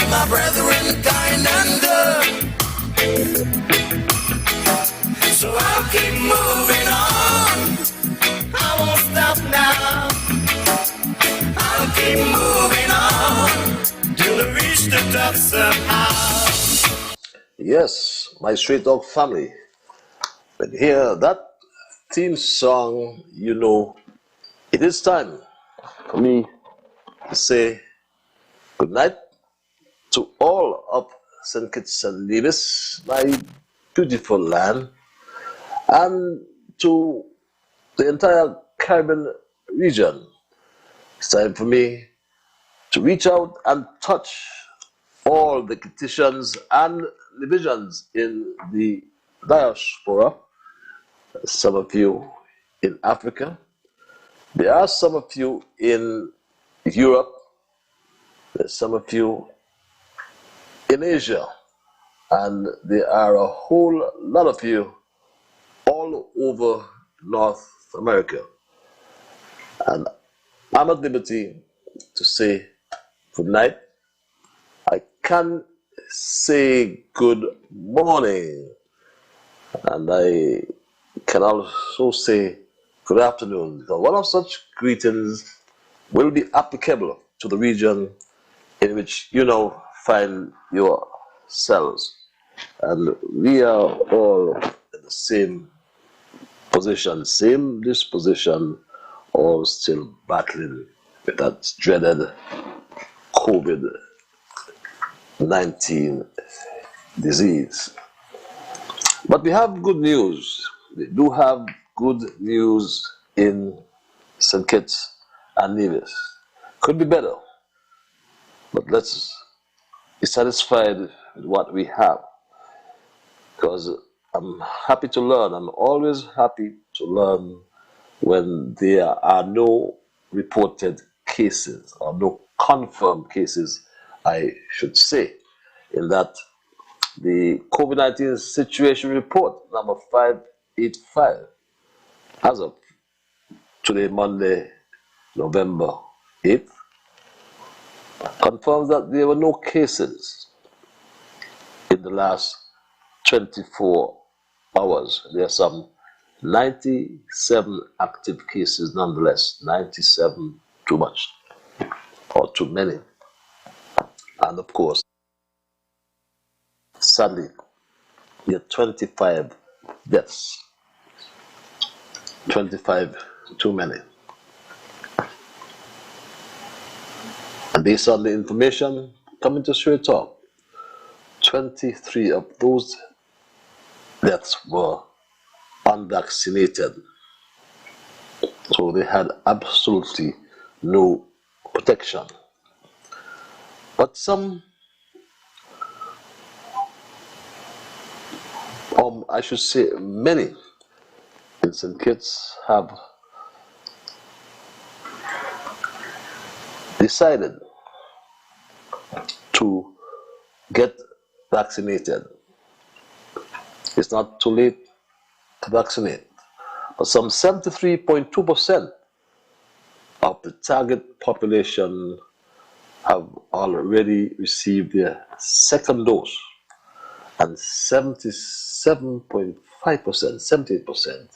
my brethren kind and good. So I'll keep moving on. I won't stop now. I'll keep moving on till I reach the top somehow. Yes, my Straight Dog family. When you hear that theme song, you know it is time for me to say good night to all of St. Kitts and Nevis, my beautiful land, and to the entire Caribbean region. It's time for me to reach out and touch all the Kittitians and Libyans in the diaspora. Some of you in Africa. There are some of you in Europe. There's some of you in Asia. And there are a whole lot of you all over North America. And I'm at liberty to say good night. I can say good morning. And I can also say good afternoon. Because one of such greetings will be applicable to the region in which you now find yourselves. And we are all in the same position, same disposition, all still battling with that dreaded COVID-19 disease. But we have good news. We do have good news in St. Kitts and Nevis. Could be better, but let's be satisfied with what we have. Because I'm happy to learn. I'm always happy to learn when there are no reported cases or no confirmed cases, I should say, in that the COVID-19 situation report number 585 as of today, Monday, November 8th, confirms that there were no cases in the last 24 hours. There are some 97 active cases nonetheless. 97 too much or too many. And of course, sadly, there are 25 deaths. 25 too many. And based on the information coming to Straight Talk, 23 of those deaths were unvaccinated. So they had absolutely no protection. But some, I should say many, in St. Kitts have decided to get vaccinated. It's not too late to vaccinate. But some 73.2% of the target population have already received their second dose, and 77.5%, 78%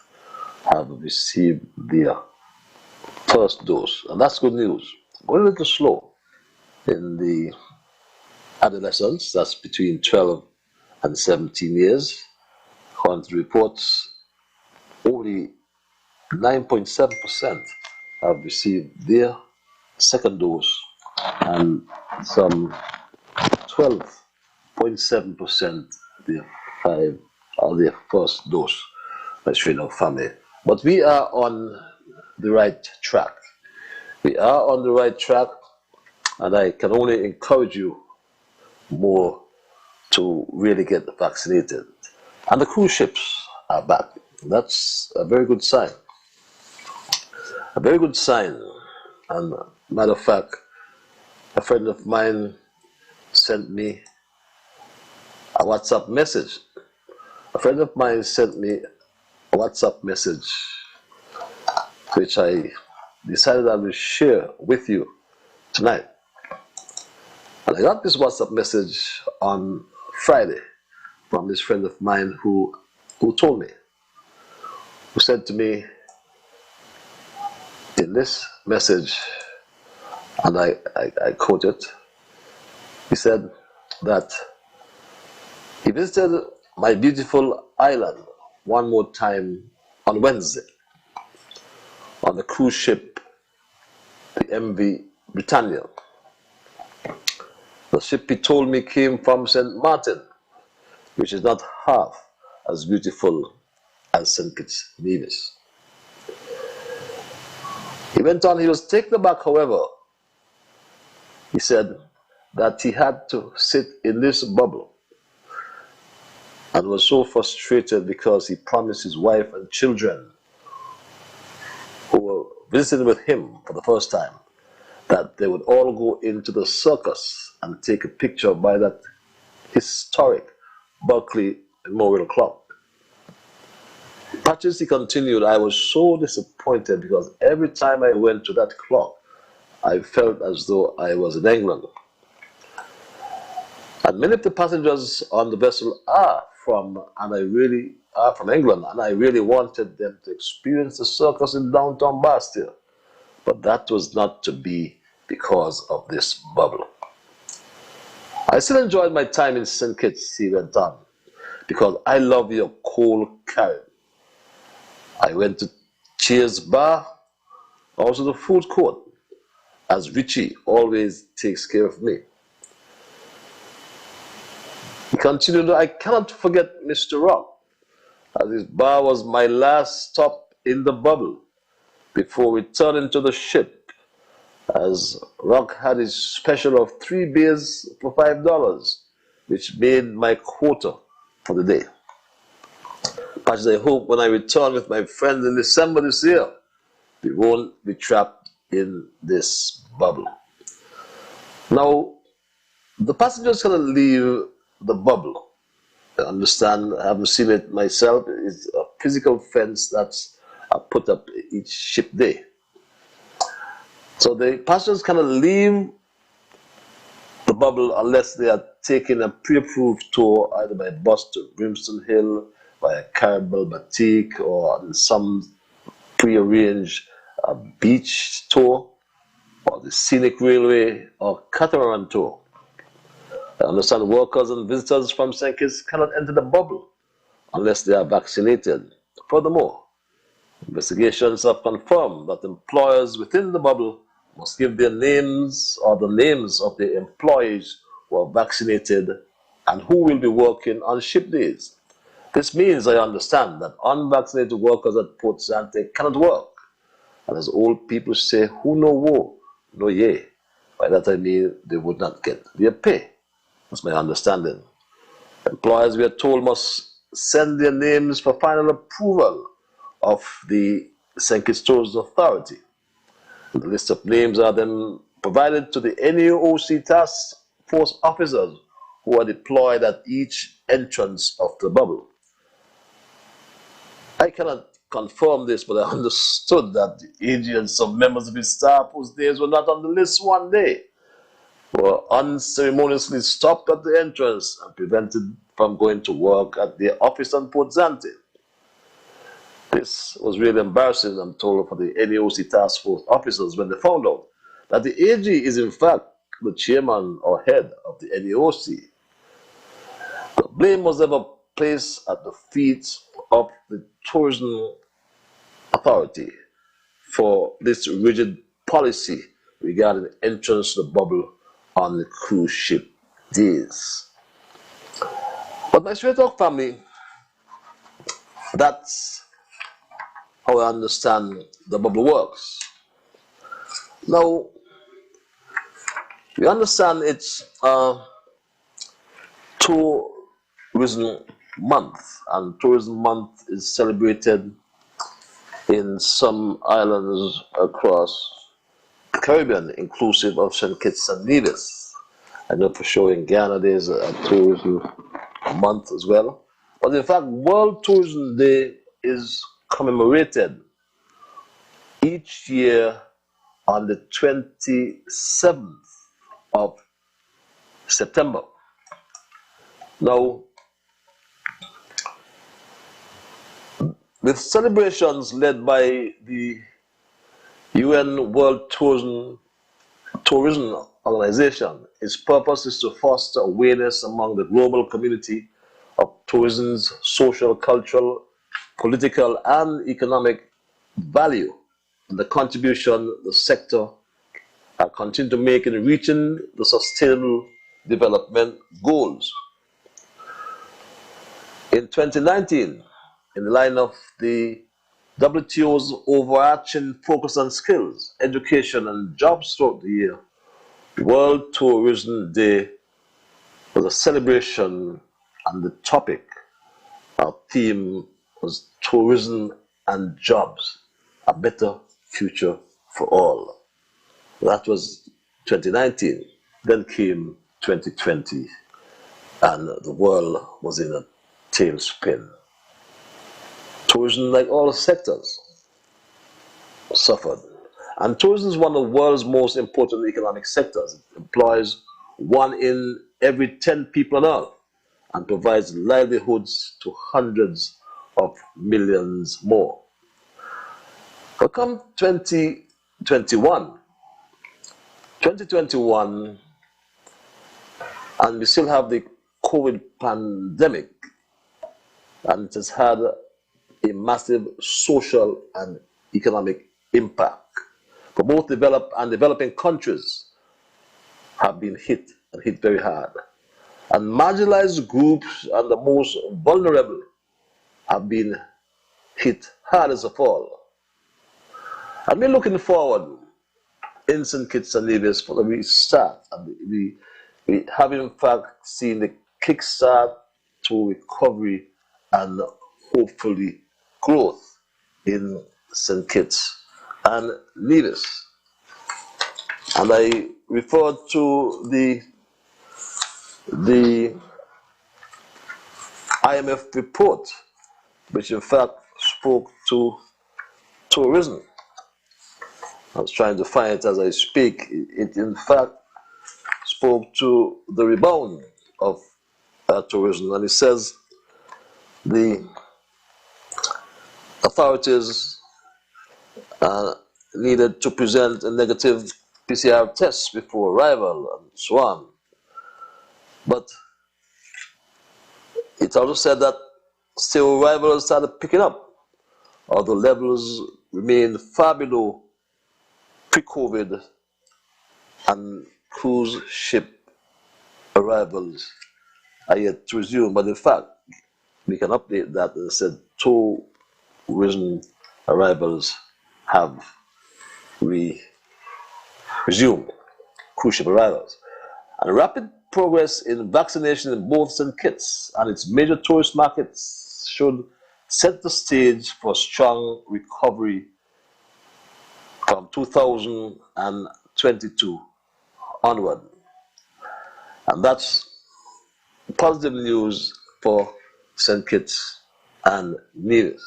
have received their first dose. And that's good news. Going a little slow in the adolescents, that's between 12 and 17 years. According to reports, only 9.7% have received their second dose, and some 12.7% their first dose. That's our family. But we are on the right track. We are on the right track, and I can only encourage you more to really get vaccinated. And the cruise ships are back. That's a very good sign. A very good sign. And matter of fact, a friend of mine sent me a WhatsApp message. A friend of mine sent me a WhatsApp message, which I decided I will share with you tonight. And I got this WhatsApp message on Friday from this friend of mine who told me, who said to me in this message, and I quote it, he said that he visited my beautiful island one more time on Wednesday on the cruise ship, the MV Britannia. The ship, he told me, came from St. Martin, which is not half as beautiful as St. Kitts Nevis. He went on, he was taken aback, however. He said that he had to sit in this bubble and was so frustrated because he promised his wife and children who were visiting with him for the first time that they would all go into the circus and take a picture by that historic Berkeley Memorial Clock. Patches, he continued, I was so disappointed because every time I went to that clock, I felt as though I was in England. And many of the passengers on the vessel are from England, and I really wanted them to experience the circus in downtown Bastille. But that was not to be because of this bubble. I still enjoyed my time in St. Kitts, he went on, because I love your cold Carib. I went to Cheers Bar, also the food court, as Richie always takes care of me. He continued, I cannot forget Mr. Rock, as his bar was my last stop in the bubble before returning to the ship, as Rock had his special of 3 beers for $5, which made my quota for the day. As I hope when I return with my friends in December this year, we won't be trapped in this bubble. Now, the passengers cannot leave the bubble. I understand, I haven't seen it myself. It's a physical fence that's put up each ship day. So the passengers cannot leave the bubble unless they are taking a pre-approved tour either by bus to Brimstone Hill, by a Carabel Batik, or some pre-arranged beach tour, or the scenic railway, or catamaran tour. I understand workers and visitors from St. Kitts cannot enter the bubble unless they are vaccinated. Furthermore, investigations have confirmed that employers within the bubble must give their names or the names of the employees who are vaccinated and who will be working on ship days. This means, I understand, that unvaccinated workers at Port Zante cannot work. And as old people say, who no wo, no ye. By that I mean they would not get their pay. That's my understanding. Employers, we are told, must send their names for final approval of the St. Kitts Tourism Authority. The list of names are then provided to the NAOC task force officers who are deployed at each entrance of the bubble. I cannot confirm this, but I understood that the AG and some members of his staff whose names were not on the list one day were unceremoniously stopped at the entrance and prevented from going to work at their office on Port Zante. This was really embarrassing, I'm told, for the NAOC task force officers when they found out that the AG is in fact the chairman or head of the NAOC. The blame was ever placed at the feet of the tourism authority for this rigid policy regarding the entrance to the bubble on the cruise ship days. But my Straight Talk family, that's how I understand the bubble works. Now, we understand it's tourism month, and tourism month is celebrated in some islands across the Caribbean, inclusive of St. Kitts and Nevis. I know for sure in Ghana there's a tourism month as well. But in fact, World Tourism Day is commemorated each year on the 27th of September. Now, with celebrations led by the UN World Tourism Organization, its purpose is to foster awareness among the global community of tourism's social, cultural, political, and economic value, and the contribution the sector continue to make in reaching the Sustainable Development Goals. In 2019, in the line of the WTO's overarching focus on skills, education, and jobs throughout the year, World Tourism Day was a celebration, and the topic, our theme, was tourism and jobs, a better future for all. That was 2019. Then came 2020, and the world was in a tailspin. Tourism, like all sectors, suffered. And tourism is one of the world's most important economic sectors. It employs 1 in every 10 people on earth and provides livelihoods to hundreds of millions more. But come 2021, and we still have the COVID pandemic, and it has had a massive social and economic impact. But both developed and developing countries have been hit, and hit very hard. And marginalized groups and the most vulnerable have been hit hardest of all. And we're looking forward in St. Kitts and Nevis for the restart. And we have in fact seen the kickstart to recovery and hopefully growth in St. Kitts and Nevis. And I referred to the IMF report, which in fact spoke to tourism. I was trying to find it as I speak. It in fact spoke to the rebound of tourism, and it says the authorities needed to present a negative PCR test before arrival and so on. But it also said that still arrivals started picking up, although levels remain far below pre-COVID, and cruise ship arrivals are yet to resume. But in fact, we can update that and said tourism arrivals have resumed, cruise ship arrivals. And rapid progress in vaccination in both St. Kitts and its major tourist markets should set the stage for strong recovery from 2022 onward. And that's positive news for St. Kitts and Nevis.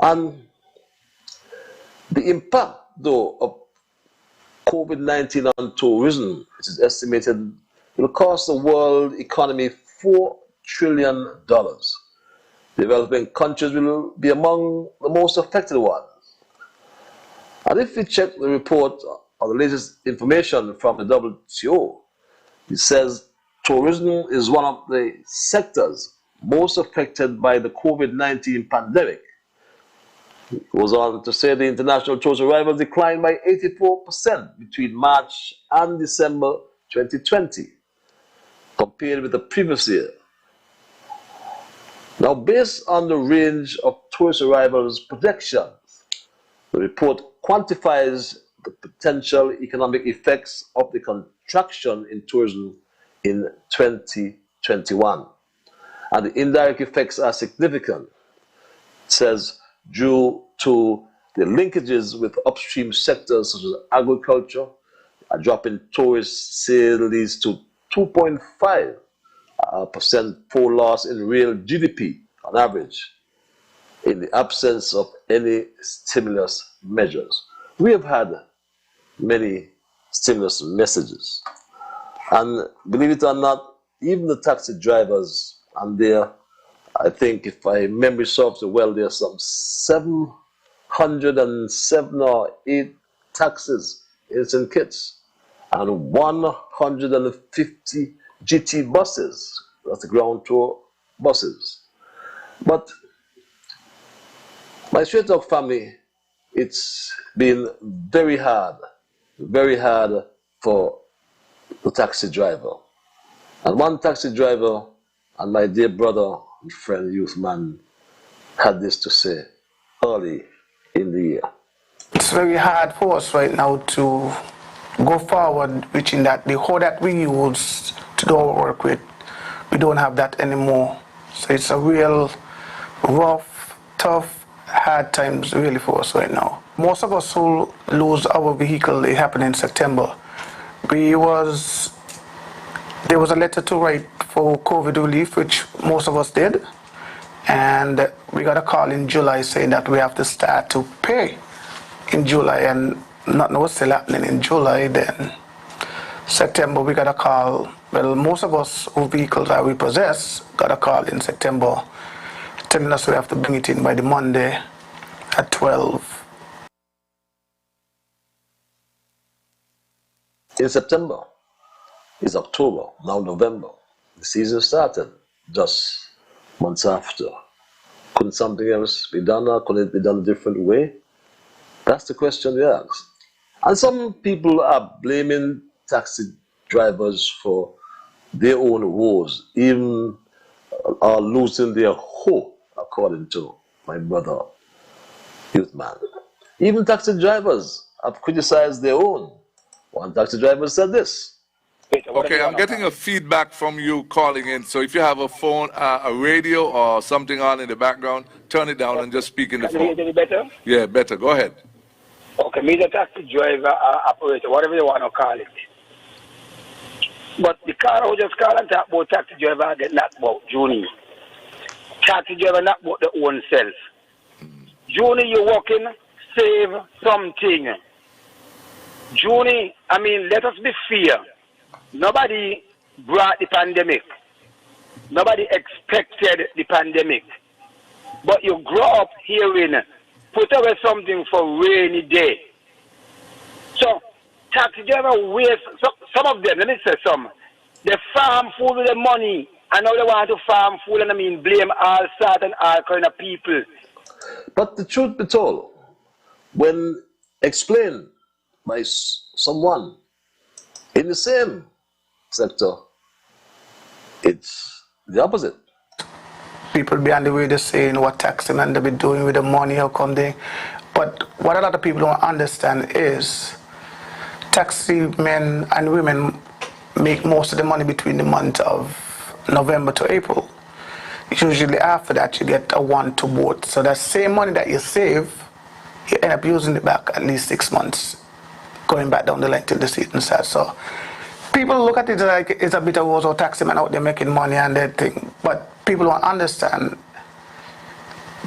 And the impact, though, of COVID-19 on tourism, which is estimated will cost the world economy $4 trillion. Developing countries will be among the most affected ones. And if we check the report or the latest information from the WTO, it says tourism is one of the sectors most affected by the COVID-19 pandemic. It goes on to say the international tourist arrivals declined by 84% between March and December 2020, compared with the previous year. Now, based on the range of tourist arrivals projections, the report quantifies the potential economic effects of the contraction in tourism in 2021. And the indirect effects are significant. It says, due to the linkages with upstream sectors such as agriculture, a drop in tourist sales leads to 2.5% full loss in real GDP on average in the absence of any stimulus measures. We have had many stimulus messages, And believe it or not, even the taxi drivers, and there, I think if my memory serves me well, there's some 707 or 8 taxis in St. Kitts and 150 GT buses, that's the ground tour buses. But my straight talk family, it's been very hard for the taxi driver. And one taxi driver and my dear brother and friend, youth man, had this to say early in the year. It's very hard for us right now to go forward, reaching that the whole that we use to do our work with, we don't have that anymore. So it's a real rough, tough, hard times really for us right now. Most of us who lose our vehicle, it happened in September. There was a letter to write for COVID relief, which most of us did. And we got a call in July saying that we have to start to pay in July, and nothing was still happening in July. Then September we got a call. Well, most of us whose vehicles that we possess got a call in September telling us we have to bring it in by the Monday at 12. In September, it's October, now November. The season started just months after. Couldn't something else be done, or could it be done a different way? That's the question we ask. And some people are blaming taxi drivers for their own woes, even are losing their hope, according to my brother, youth man. Even taxi drivers have criticized their own. One taxi driver said this. Okay, I'm getting a feedback from you calling in. So if you have a phone, a radio or something on in the background, turn it down and just speak in the phone. Can you hear me better? Yeah, better. Go ahead. Okay, me the taxi driver, operator, whatever you want to call it. But the car who just call and talk about taxi driver get knocked about Junie. Taxi driver knock about their own self. Junie, you working, save something. Junie, I mean, let us be fair. Nobody brought the pandemic. Nobody expected the pandemic. But you grow up hearing, put away something for rainy day. So, taxi driver waste, some of them, let me say some, they farm food with the money, and now they want to farm food, and I mean blame all sort and all kind of people. But the truth be told, when explained by someone in the same sector, it's the opposite. People behind the radio saying what taxi-men they be doing with the money, how come they... But what a lot of people don't understand is taxi men and women make most of the money between the month of November to April. Usually after that you get a one to both. So that same money that you save, you end up using it back at least 6 months, going back down the line till the season starts. So people look at it like it's a bit of also taxi man out there making money and that thing. But people don't understand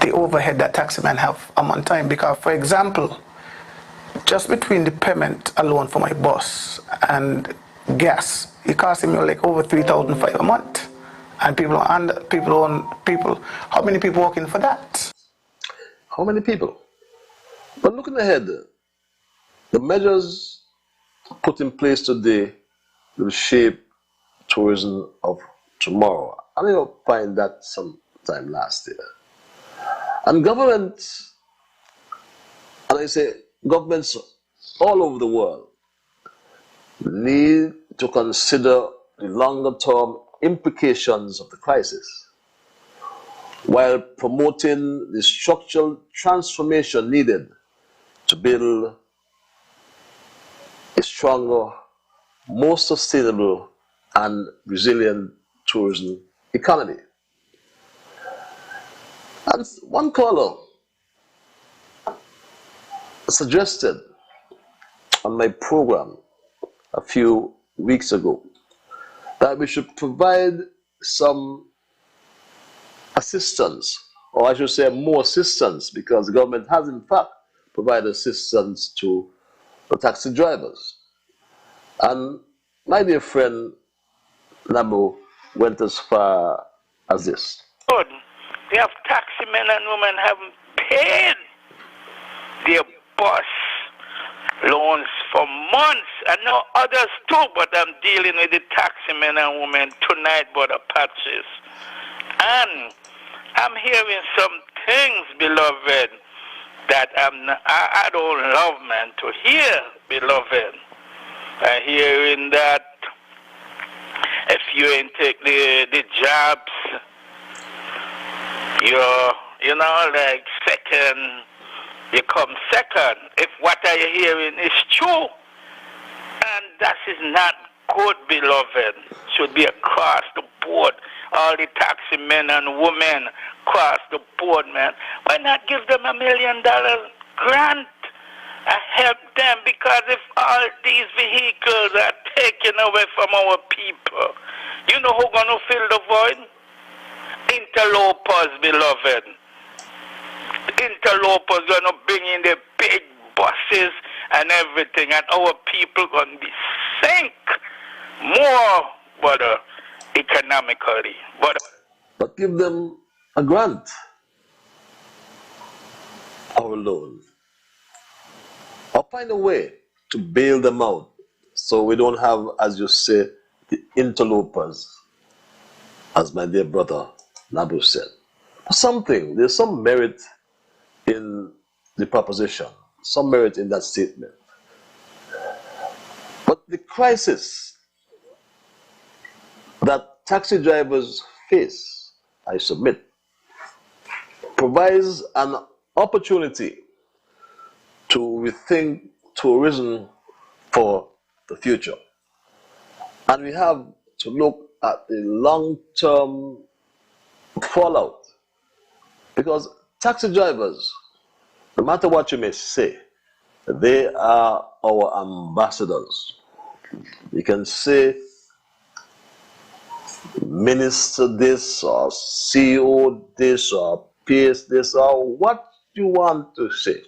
the overhead that taxi men have a month time. Because for example, just between the payment alone for my bus and gas, it costs me like over $3,500 a month. And people, how many people working for that? How many people? But looking ahead, the measures put in place today will shape tourism of tomorrow. And you'll find that sometime last year. And governments, and I say governments all over the world, need to consider the longer-term implications of the crisis, while promoting the structural transformation needed to build a stronger, more sustainable and resilient tourism economy. And one caller suggested on my program a few weeks ago that we should provide some assistance, or I should say more assistance, because the government has in fact provided assistance to the taxi drivers. And My dear friend Nabu went as far as this. Good. We have taxi men and women haven't paid their bus loans for months. I know others too, but I'm dealing with the taxi men and women tonight, Brother Patches. And I'm hearing some things, beloved, that I don't love, man, to hear, beloved. I'm hearing that if you ain't take the jobs, you know, like second, you come second. If what are you hearing is true, and that is not good, beloved. Should be across the board. All the taxi men and women across the board, man. Why not give them $1 million grant? Help them, because if all these vehicles are taken away from our people, you know who's going to fill the void? Interlopers, beloved. Interlopers going to bring in the big buses and everything, and our people going to be sink more, brother, economically. But give them a grant, our loan. Or find a way to bail them out so we don't have, as you say, the interlopers, as my dear brother Nabu said. There's some merit in the proposition, some merit in that statement. But the crisis that taxi drivers face, I submit, provides an opportunity to rethink tourism for the future. And we have to look at the long-term fallout, because taxi drivers, no matter what you may say, they are our ambassadors. You can say minister this or CEO this or PS this or what you want to say.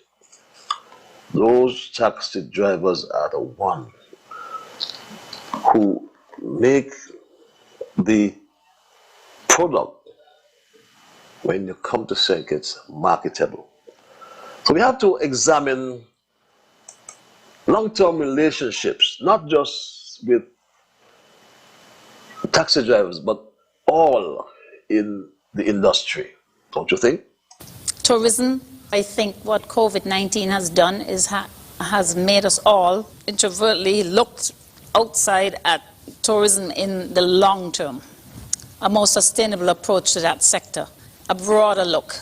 Those taxi drivers are the ones who make the product, when you come to think it's marketable. So we have to examine long-term relationships, not just with taxi drivers, but all in the industry, don't you think? Tourism, I think what COVID-19 has done is has made us all introvertly look outside at tourism in the long term, a more sustainable approach to that sector, a broader look.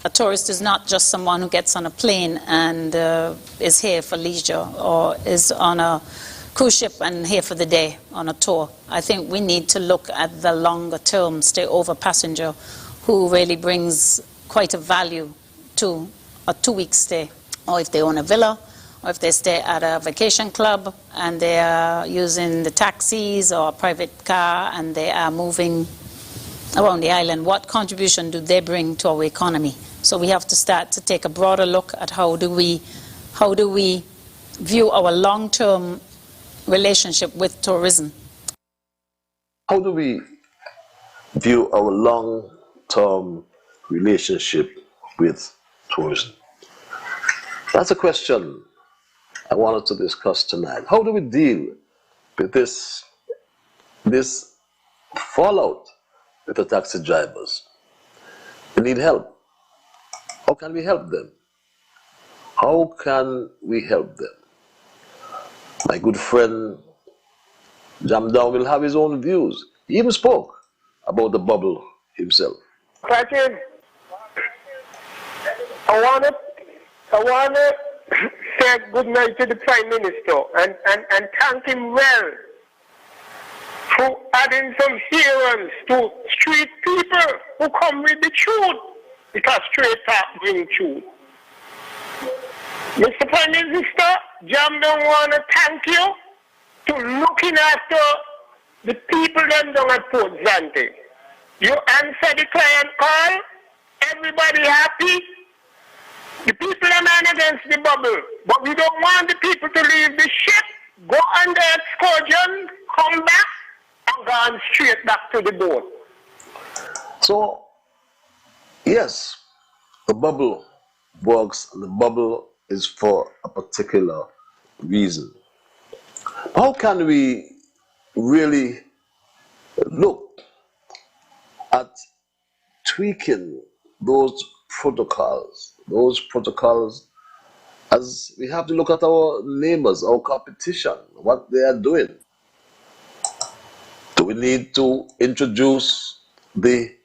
A tourist is not just someone who gets on a plane and is here for leisure or is on a cruise ship and here for the day on a tour. I think we need to look at the longer term stay over passenger who really brings quite a value to a 2-week stay, or if they own a villa, or if they stay at a vacation club and they are using the taxis or a private car and they are moving around the island, what contribution do they bring to our economy? So we have to start to take a broader look at how do we view our long-term relationship with tourism. How do we view our long-term relationship with tourism? That's a question I wanted to discuss tonight. How do we deal with this fallout with the taxi drivers? They need help. How can we help them? How can we help them? My good friend Jamdown will have his own views. He even spoke about the bubble himself. Patrick, I wanna say good night to the Prime Minister and thank him well for adding some hearings to street people who come with the truth, because straight talk bring truth. Mr. Prime Minister, Jam don't want to thank you to looking after the people them down at Port Zante. You answer the client call, everybody happy. The people are man against the bubble, but we don't want the people to leave the ship, go under excursion, come gone straight back to the boat. So, yes, the bubble works, and the bubble is for a particular reason. How can we really look at tweaking those protocols as we have to look at our neighbors, our competition, what they are doing? Do we need to introduce the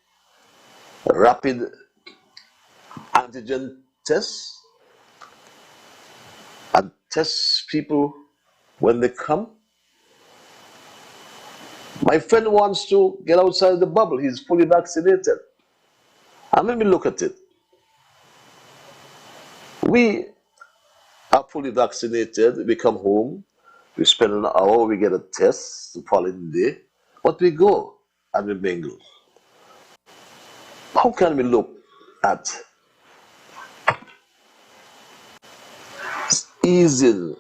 rapid antigen tests and test people when they come? My friend wants to get outside the bubble. He's fully vaccinated. And let me look at it. We are fully vaccinated. We come home. We spend an hour. We get a test the following day. But we go and we mingle. How can we look at easing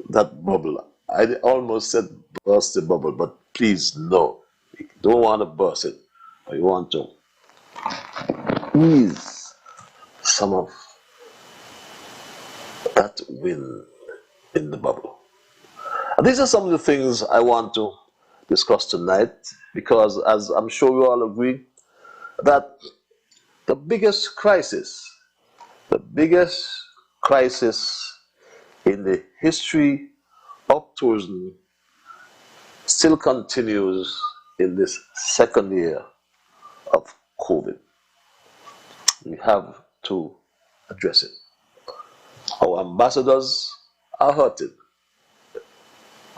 that bubble? I almost said burst the bubble, but please, no. We don't want to burst it. We want to ease some of that wind in the bubble. And these are some of the things I want to discuss tonight, because as I'm sure we all agree, that the biggest crisis in the history of tourism still continues in this second year of COVID. We have to address it. Our ambassadors are hurting.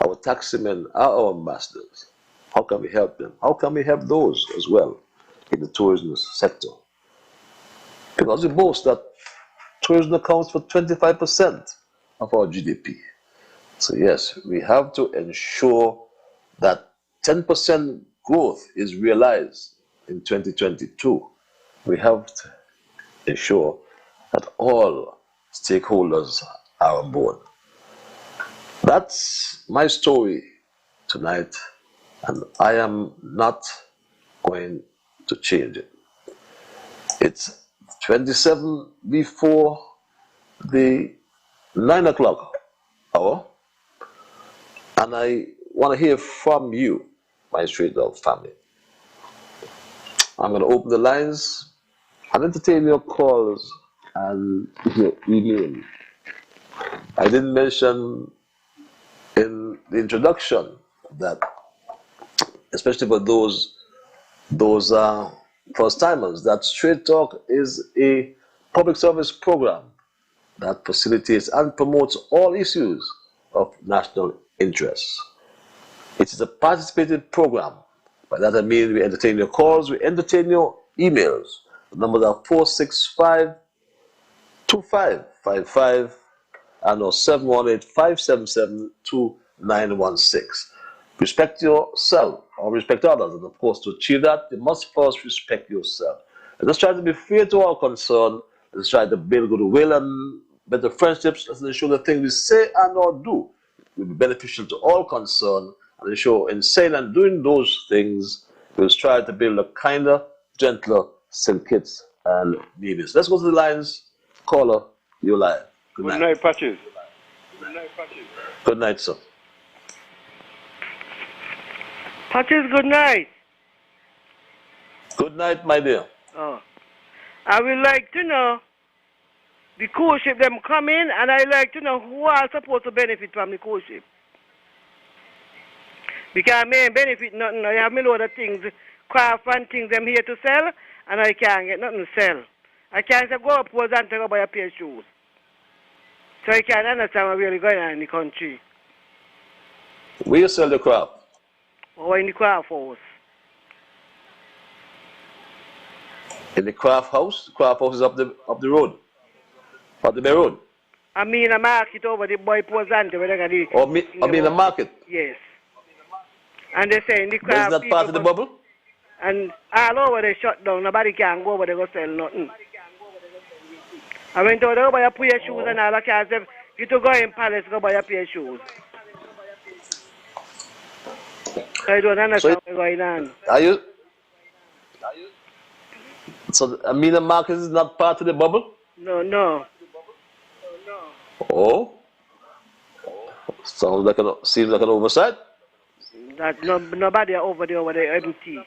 Our taximen are our ambassadors. How can we help them? How can we help those as well in the tourism sector? Because we boast that tourism accounts for 25% of our GDP. So yes, we have to ensure that 10% growth is realized in 2022. We have to ensure that all stakeholders are on board. That's my story tonight, and I am not going to change it. It's 27 before the 9 o'clock hour, and I want to hear from you, my Street Dog family. I'm going to open the lines and entertain your calls and your email. I didn't mention in the introduction that, especially for those first timers, that Straight Talk is a public service program that facilitates and promotes all issues of national interest. It is a participated program. By that I mean we entertain your calls, we entertain your emails. The numbers are 465-2555 and or 718-577-2916. Respect yourself or respect others, and of course to achieve that, you must first respect yourself. And let's try to be fair to all concerned. Let's try to build goodwill and better friendships. Let's ensure the things we say and or do will be beneficial to all concerned, and ensure in saying and doing those things, we'll try to build a kinder, gentler St. Kitts and Nevis. Let's go to the lines. Caller, you're live. Good night. Good night, Patches. Good night, sir. Patches, good night. Good night, my dear. Oh. I would like to know the cruise ship them come in, and I'd like to know who are supposed to benefit from the cruise ship. Because I may benefit nothing. I have me load of things, craft and things them here to sell, and I can't get nothing to sell. I can't say go up and go buy a pair of shoes. So I can't understand what's really going on in the country. Where you sell the craft? Or in the craft house. In the craft house? The craft house is up the road. Up the main road. I mean a market over the boy Posante where they got the. Or mean a market? Yes. And they say in the But craft. is that part of the bubble? And all over they shut down. Nobody can go over there go sell nothing. I went over there buy a pair of shoes and all I can say you to go in Palace go buy a pair of shoes. I don't understand So what's going on. are you? So the Amina Marcus is not part of the bubble? No. Oh, seems like an oversight. That nobody over there empty.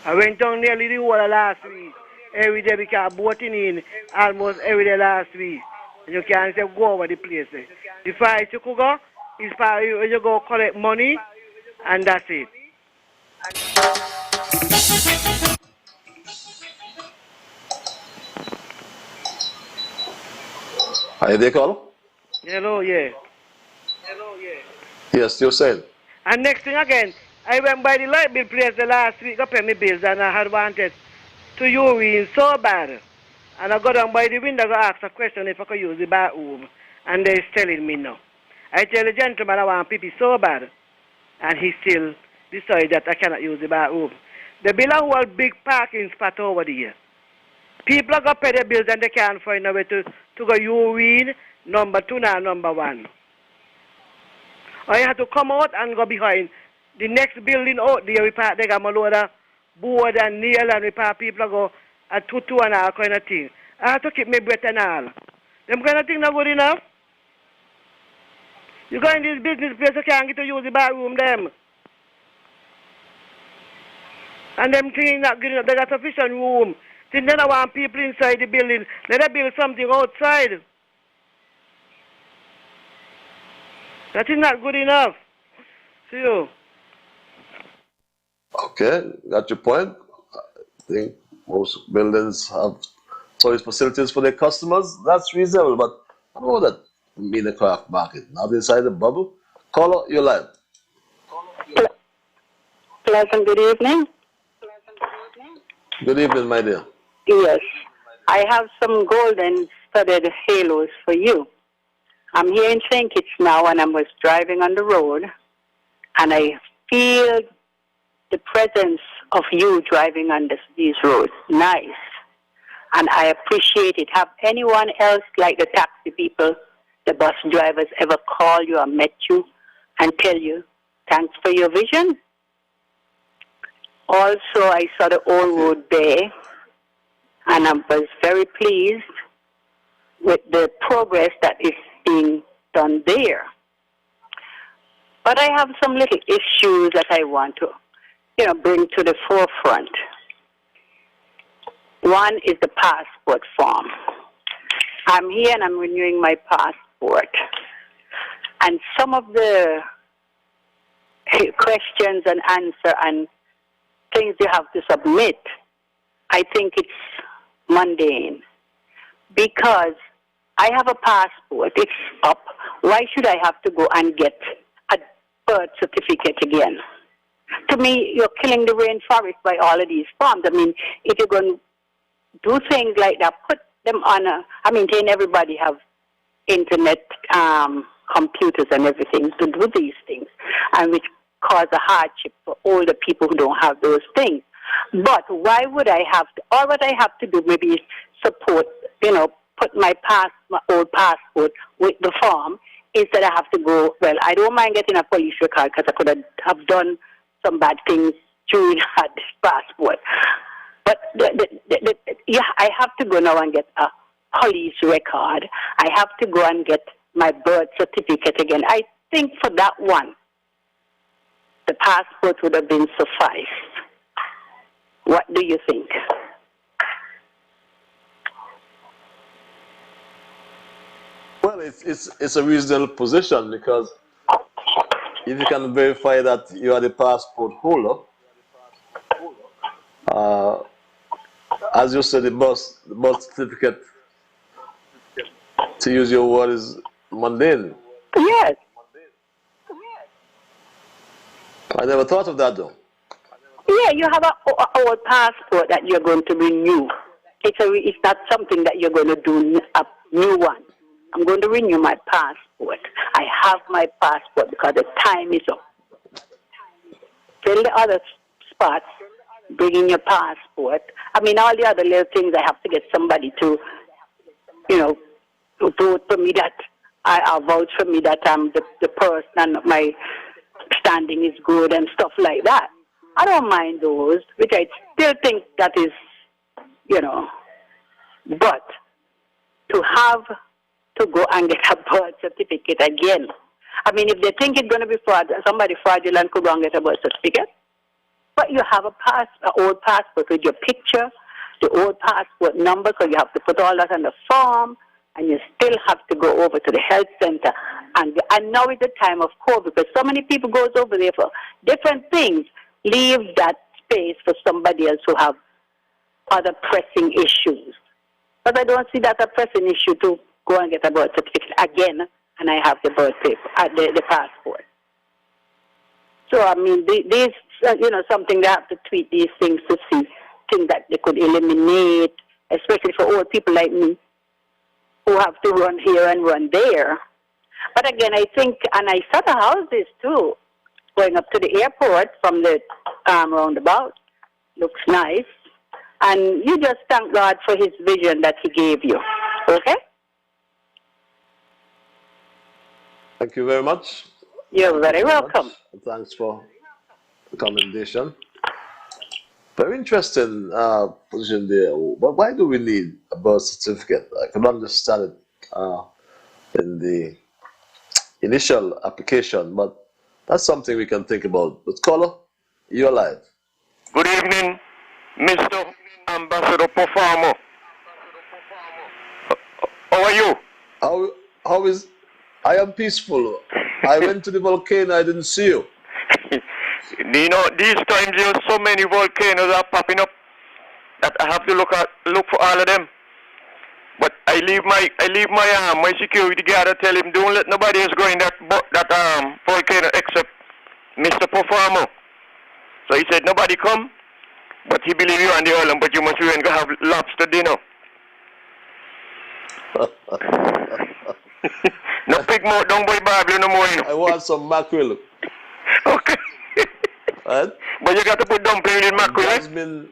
I went down nearly the whole of last week. Every day we can boating in almost every day last week. And you can't say go over the place. The flight you could go is for you go collect money and that's it. Are you there, Carlo? Hello, yeah. Yes, you're saying. And next thing again, I went by the light bill place the last week, I pay me bills and I had wanted to urine so bad. And I got down by the window to ask a question if I could use the bathroom. And they're telling me no. I tell the gentleman I want pee so bad. And he still decided that I cannot use the bathroom. The bill are a big parking spot over there. People are going to pay their bills and they can't find a way to go urine, number 2 now, number 1. Or you have to come out and go behind. The next building out there, we park, they got a load of board and nail and we park people go at 2 and all kind of thing. I have to keep my breath and all. Them kind of thing not good enough. You go in this business place, you can't get to use the bathroom, them. And them things not good enough. They got sufficient room. Since they don't want people inside the building, let them build something outside. That is not good enough. See you. Okay, got your point. I think most buildings have toilet facilities for their customers. That's reasonable, but I don't know that mean the craft market. Not inside the bubble. Caller, you're live. Pleasant good evening. Good evening, my dear. Yes, I have some golden studded halos for you. I'm here in St. Kitts now, and I was driving on the road, and I feel the presence of you driving on these roads. Nice. And I appreciate it. Have anyone else, like the taxi people, the bus drivers, ever call you or met you and tell you, thanks for your vision? Also, I saw the old road there, and I was very pleased with the progress that is being done there. But I have some little issues that I want to, bring to the forefront. One is the passport form. I'm here and I'm renewing my passport. And some of the questions and answer and things you have to submit, I think it's mundane. Because I have a passport, it's up. Why should I have to go and get a birth certificate again? To me, you're killing the rainforest by all of these forms. I mean, if you're going to do things like that, put them on everybody have internet, computers and everything to do these things, and which cause a hardship for older people who don't have those things. But why would I have to, all what I have to do maybe is support, put my old passport with the form instead I have to go, well, I don't mind getting a police record because I could have done some bad things during that passport. But I have to go now and get a police record. I have to go and get my birth certificate again. I think for that one, the passport would have been sufficed. What do you think? Well, it's a reasonable position because if you can verify that you are the passport holder, as you said, the birth certificate, to use your word, is mundane. Yes. I never thought of that, though. Yeah, you have an old passport that you're going to renew. It's not something that you're going to do a new one. I'm going to renew my passport. I have my passport because the time is up. Fill the other spots, bring in your passport. I mean, all the other little things I have to get somebody to, vote for me that, I vouch for me that I'm the person and my understanding is good and stuff like that. I don't mind those, which I still think that is, but to have to go and get a birth certificate again. I mean, if they think it's going to be somebody fraudulent could go and get a birth certificate, but you have an old passport with your picture, the old passport number, so you have to put all that on the form, and you still have to go over to the health center. And now is the time of COVID, because so many people goes over there for different things. Leave that space for somebody else who have other pressing issues. But I don't see that a pressing issue to go and get a birth certificate again, and I have the birth paper, the passport. So, I mean, these, something they have to tweet these things to see things that they could eliminate, especially for old people like me who have to run here and run there. But again, I think, and I saw the houses too, going up to the airport from the roundabout. Looks nice. And you just thank God for his vision that he gave you. Okay? Thank you very much. You're very welcome. Thanks for the commendation. Very interesting position there. But why do we need a birth certificate? I can understand it in the initial application, but that's something we can think about. But caller, you're live. Good evening, Mr. Ambassador Performer. How are you? How is? I am peaceful. I went to the volcano. I didn't see you. These times there are so many volcanoes are popping up that I have to look for all of them. But I leave my security guard and tell him, don't let nobody else go in that volcano except Mr. Performer. So he said, nobody come, but he believe you on the island, but you must go and have lobster dinner. No pig mouth, don't boy Bible no more. I want some mackerel. Okay. Right? But you got to put dumpling in mackerel.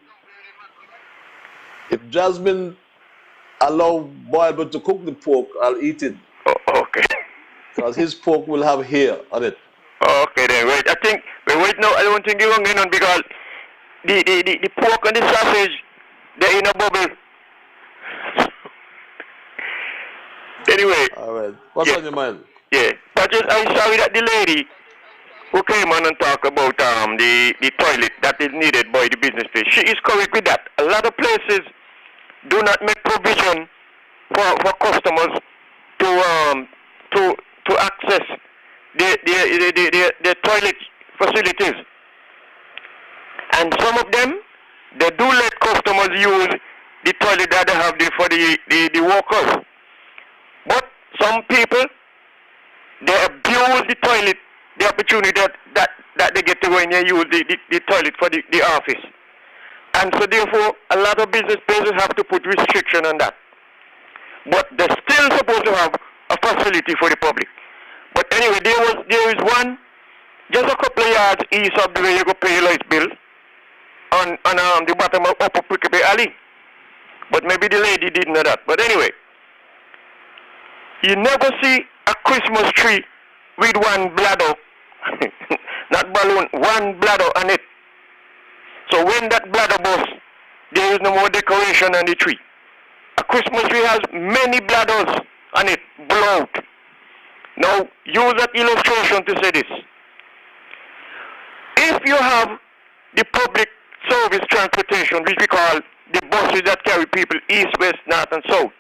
If Jasmine allow Bible to cook the pork, I'll eat it. Oh, okay. Because his pork will have hair on it. Okay then, wait. Wait now, I don't think you're wrong, because the pork and the sausage, they're in a bubble. Anyway. All right. What's on your mind? Yeah. But I'm sorry that the lady who came on and talked about the toilet that is needed by the business place, she is correct with that. A lot of places do not make provision for customers to access the toilet facilities. And some of them, they do let customers use the toilet that they have there for the workers. But some people, they abuse the toilet, the opportunity that they get to go in and use the toilet for the office. And so therefore, a lot of business places have to put restriction on that. But they're still supposed to have a facility for the public. But anyway, there is one, just a couple of yards east of the way you go pay your light bill, on the bottom of Upper Prickabay Alley. But maybe the lady didn't know that. But anyway, you never see a Christmas tree with one bladder, not balloon, one bladder on it. So when that bladder bursts, there is no more decoration on the tree. A Christmas tree has many bladders on it, blow out. Now, use that illustration to say this. If you have the public service transportation, which we call the buses that carry people east, west, north, and south,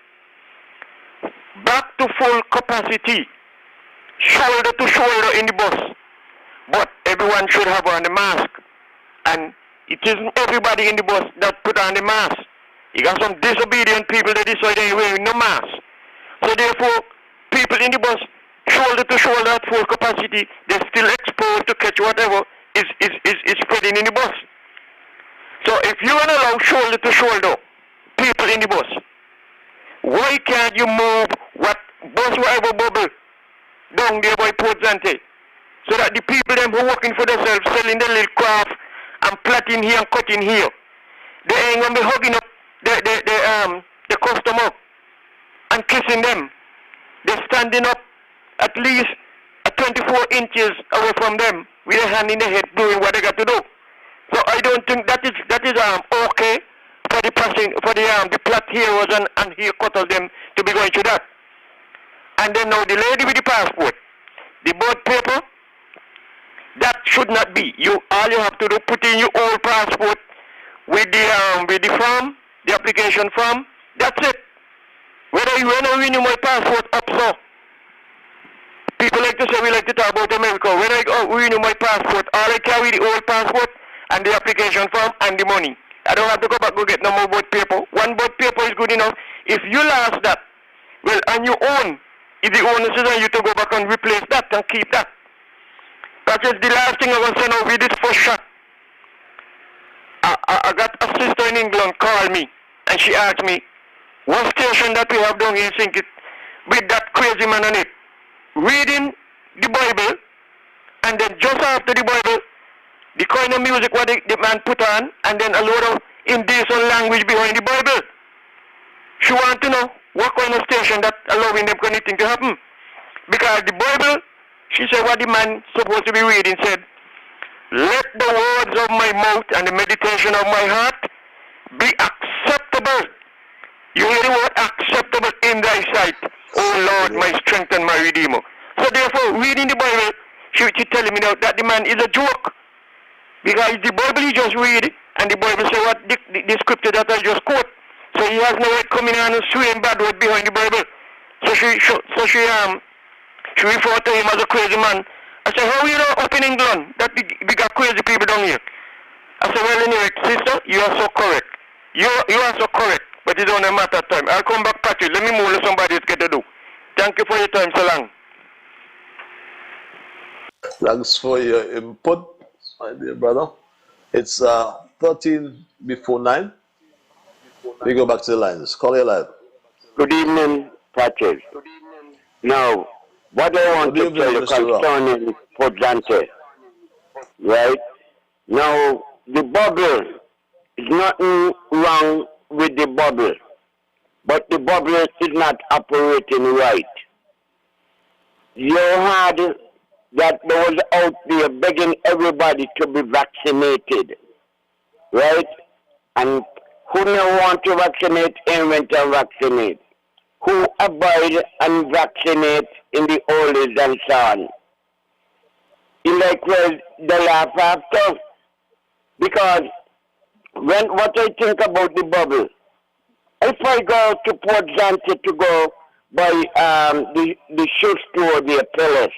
back to full capacity, shoulder to shoulder in the bus, but everyone should have on the mask. And it isn't everybody in the bus that put on the mask. You got some disobedient people that decide they're wearing no mask. So therefore, people in the bus, shoulder to shoulder at full capacity, they're still exposed to catch whatever is spreading in the bus. So if you want to allow shoulder to shoulder people in the bus, why can't you move what bus whatever bubble down there by Port Zante, so that the people them who are working for themselves, selling their little craft and plaiting here and cutting here, they ain't gonna be hugging up the customer and kissing them. They're standing up at least 24 inches away from them with a hand in the head doing what they got to do. So I don't think that is okay for the plot heroes and here cutters them to be going through that. And then now the lady with the passport, the birth paper, that should not be. All you have to do, put in your old passport with the form, the application form. That's it. When I renew my passport up so. People like to say we like to talk about America. When I renew my passport, all I carry the old passport and the application form and the money. I don't have to go back go get no more birth paper. One birth paper is good enough. If you lost that, well, and you own, if the owner says you to go back and replace that and keep that. That is the last thing I was saying over this first shot. I got a sister in England call me and she asked me, what station that we have down here in Sinkit with that crazy man on it? Reading the Bible, and then just after the Bible, the kind of music what the man put on, and then a load of indecent language behind the Bible. She want to know what kind of station that allowing them anything to happen. Because the Bible, she said what the man supposed to be reading said, let the words of my mouth and the meditation of my heart be acceptable. You hear the word acceptable in thy sight, O Lord, my strength and my redeemer. So therefore, reading the Bible, she telling me now that the man is a joke. Because the Bible you just read, and the Bible say what the scripture that I just quote. So he has no way coming on and swaying bad word behind the Bible. So she referred to him as a crazy man. I said, how you know up in England that we got crazy people down here? I said, well anyway, sister, you are so correct. You are so correct, but it's only a matter of time. I'll come back, Patrick. Let me move to somebody else get to do. Thank you for your time so long. Thanks for your input, my dear brother. It's 13 before 9. We go back to the lines. Call your line. Good evening, Patrick. Now, what I want to tell you concerning Podlante, right? Now, the bubble, is nothing wrong with the bubble, but the bubble is not operating right. You had that there was out there begging everybody to be vaccinated, right? And who never want to vaccinate and went and vaccinate. Who abide and vaccinate in the oldies and so on. You like well the laugh after. Because what I think about the bubble, if I go to Port Zante to go by the shoe store, the Palace,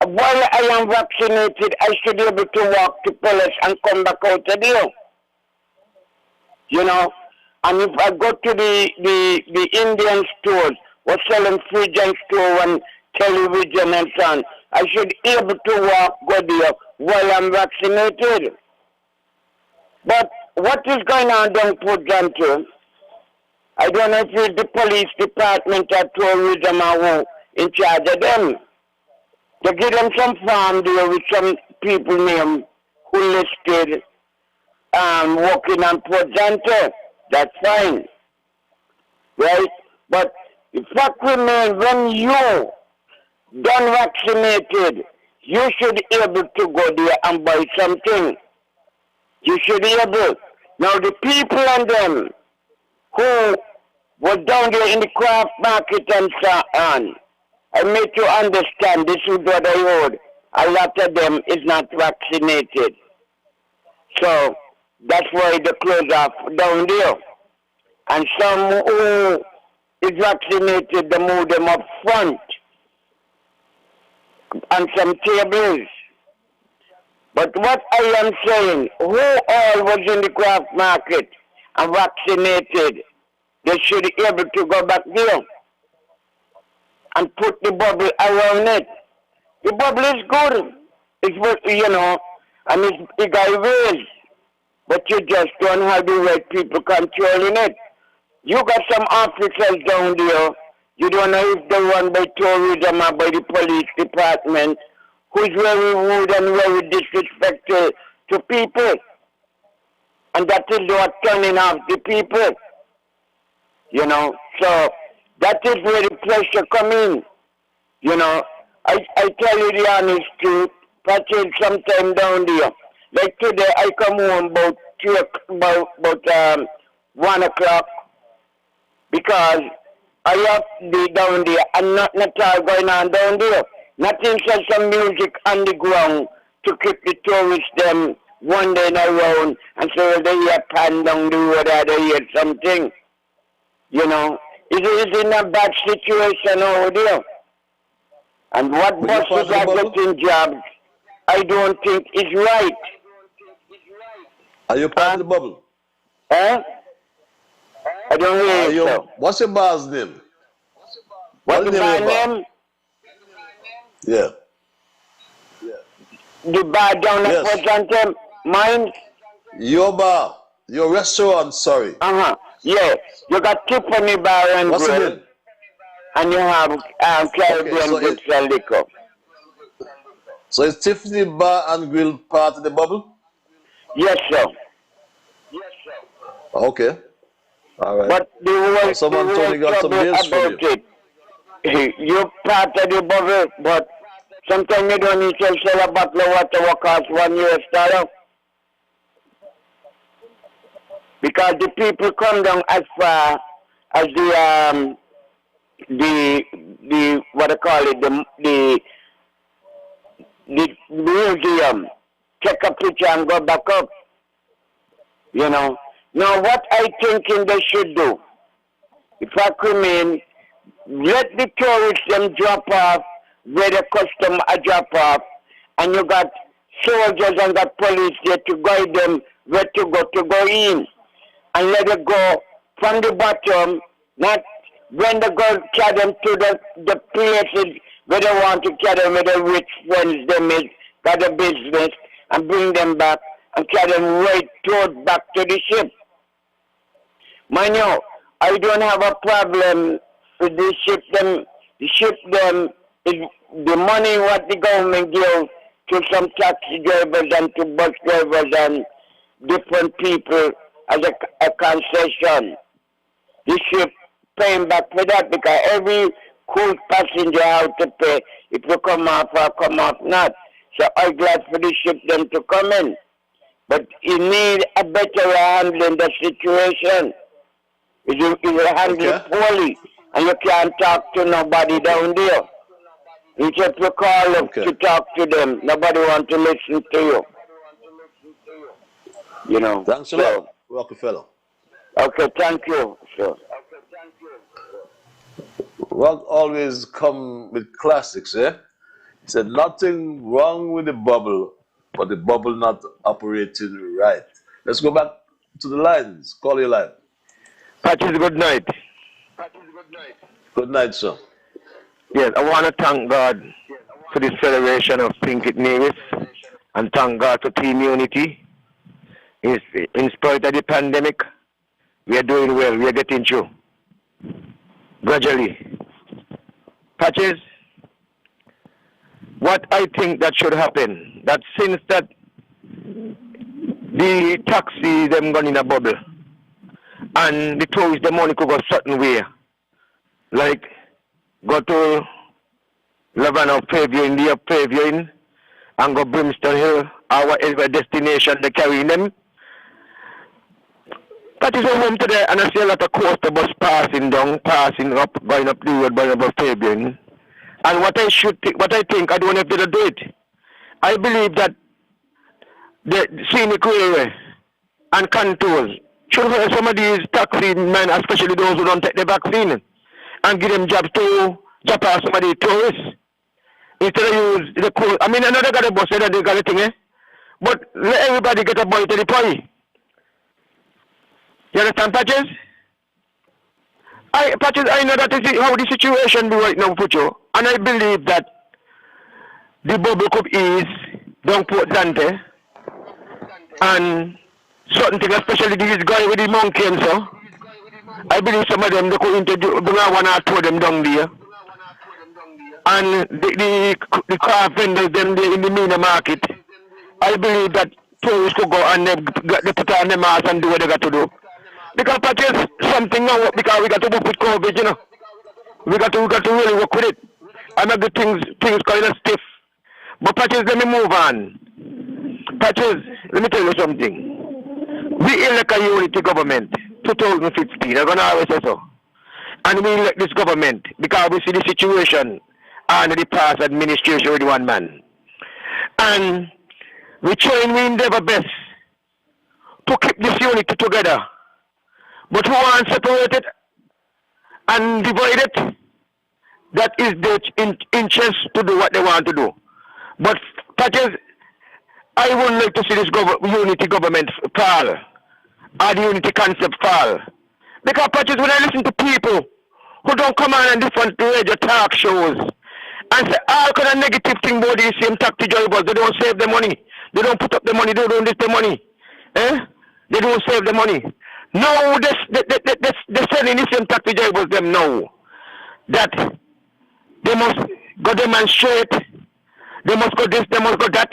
while I am vaccinated, I should be able to walk to Palace and come back out of there. You know, and if I go to the Indian stores, what's selling fridge and store and television and so on, I should be able to walk, go there while I'm vaccinated. But what is going on down Port Zante? I don't know if it's the police department or tourism or who in charge of them. They give them some farm there with some people named who listed working on Port Zante. That's fine. Right? But the fact remains, when you done vaccinated, you should be able to go there and buy something. You should be able. Now the people and them who were down there in the craft market and so on, I make you understand, this is what I heard, a lot of them is not vaccinated. So that's why they close off down there. And some who is vaccinated, they move them up front on some tables. But what I am saying, who all was in the craft market and vaccinated, they should be able to go back there and put the bubble around it. The bubble is good. It's what, you know, and it's got ways. But you just don't have the right people controlling it. You got some officers down there. You don't know if they're run by tourism or by the police department, who's very rude and very disrespectful to people. And that is what turning off the people. You know, so that is where the pressure come in. You know, I tell you the honest truth, Patches sometime down there. Like today, I come home about 1 o'clock because I have to be down there and nothing at all going on down there. Nothing says some music on the ground to keep the tourists them wandering around and so they hear pan down the road or they hear something. You know, it's in a bad situation over there. And what buses are getting jobs, I don't think is right. Are you part of the bubble? I don't hear you, sir. What's your bar's name? What's the bar name? Yeah. The bar down at Portland, mine? Your bar. Your restaurant, sorry. Yeah. You got Tiffany Bar and What's Grill. the name? And you have Caribbean Goods and Liquor. So is Tiffany Bar and Grill part of the bubble? Yes, sir. Okay. All right. But someone told me got some news for you. You're part of the bubble, but sometimes you don't need to sell a bottle of water what costs $1. Because the people come down as far as the what I call it, the museum, take a picture and go back up. You know. Now what I thinking they should do, if I come in, let the tourists them drop off where the customer drop off, and you got soldiers and got police there to guide them where to go in. And let it go from the bottom, not when they go carry them to the places where they want to carry them, where the rich friends they make, got a business, and bring them back and carry them right toward back to the ship. Mind you, I don't have a problem with the ship them. The ship them is the money what the government gives to some taxi drivers and to bus drivers and different people as a concession. The ship paying back for that because every cruise passenger have to pay if you come off or come off not. So I'm glad for the ship them to come in. But you need a better handling the situation. If you handle it poorly and you can't talk to nobody down there. If you call up to talk to them, nobody want to listen to you. You know. Thanks a lot, Rockefeller. Okay, thank you, sir. Rock always come with classics, eh? He said nothing wrong with the bubble, but the bubble not operating right. Let's go back to the lines. Call your line. Patches, good night. Good night, sir. Yes, I want to thank God for this celebration of Pink at Nevis and thank God for Team Unity. In spite of the pandemic, we are doing well. We are getting through. Gradually. Patches, what I think that should happen, that since that the taxi them gone in a bubble and the tourists the money could go certain way, like go to Lavana Pavilion, the Pavilion, and go Brimstone Hill or whatever destination they carrying them. That is a home today, and I see a lot of coaster bus passing down, passing up, going up the road by above Fabian. And what I think, I don't know if they'll do it. I believe that the scenic railway and contours should have some of these taxi men, especially those who don't take the vaccine, and give them jobs to drop off some of the tourists. Instead of use the cool. I mean, another got a bus, another got a thing, eh? But let everybody get a bite to the pie. You understand, Patches? Patches, I know that is how the situation be right now for you. And I believe that the bubble could ease down Port Dante and certain things, especially this guy with the monkey and so. I believe some of them they could introduce, bring one or two of them down there. And the craft vendors them there in the media market. I believe that tourists could go and they put on the mask and do what they got to do. Because Patches, something now, because we got to work with COVID, you know. We got to really work with it. I make the things kind of stiff. But Patches, let me move on. Patches, let me tell you something. We elect a unity government, 2015. I'm going to always say so. And we elect this government because we see the situation under the past administration with one man. And we trying we endeavor best to keep this unity together. But who wants to separate it and divide it? That is their interest to do what they want to do. But Patches, I would like to see this unity government fall, or the unity concept fall. Because Patches, when I listen to people who don't come on different radio talk shows and say all kind of negative thing about these same taxi drivers, they don't save the money, they don't put up the money, they don't list the money, they don't save the money. No, they're selling the same taxi drivers them now that they must go demonstrate, they must go this, they must go that,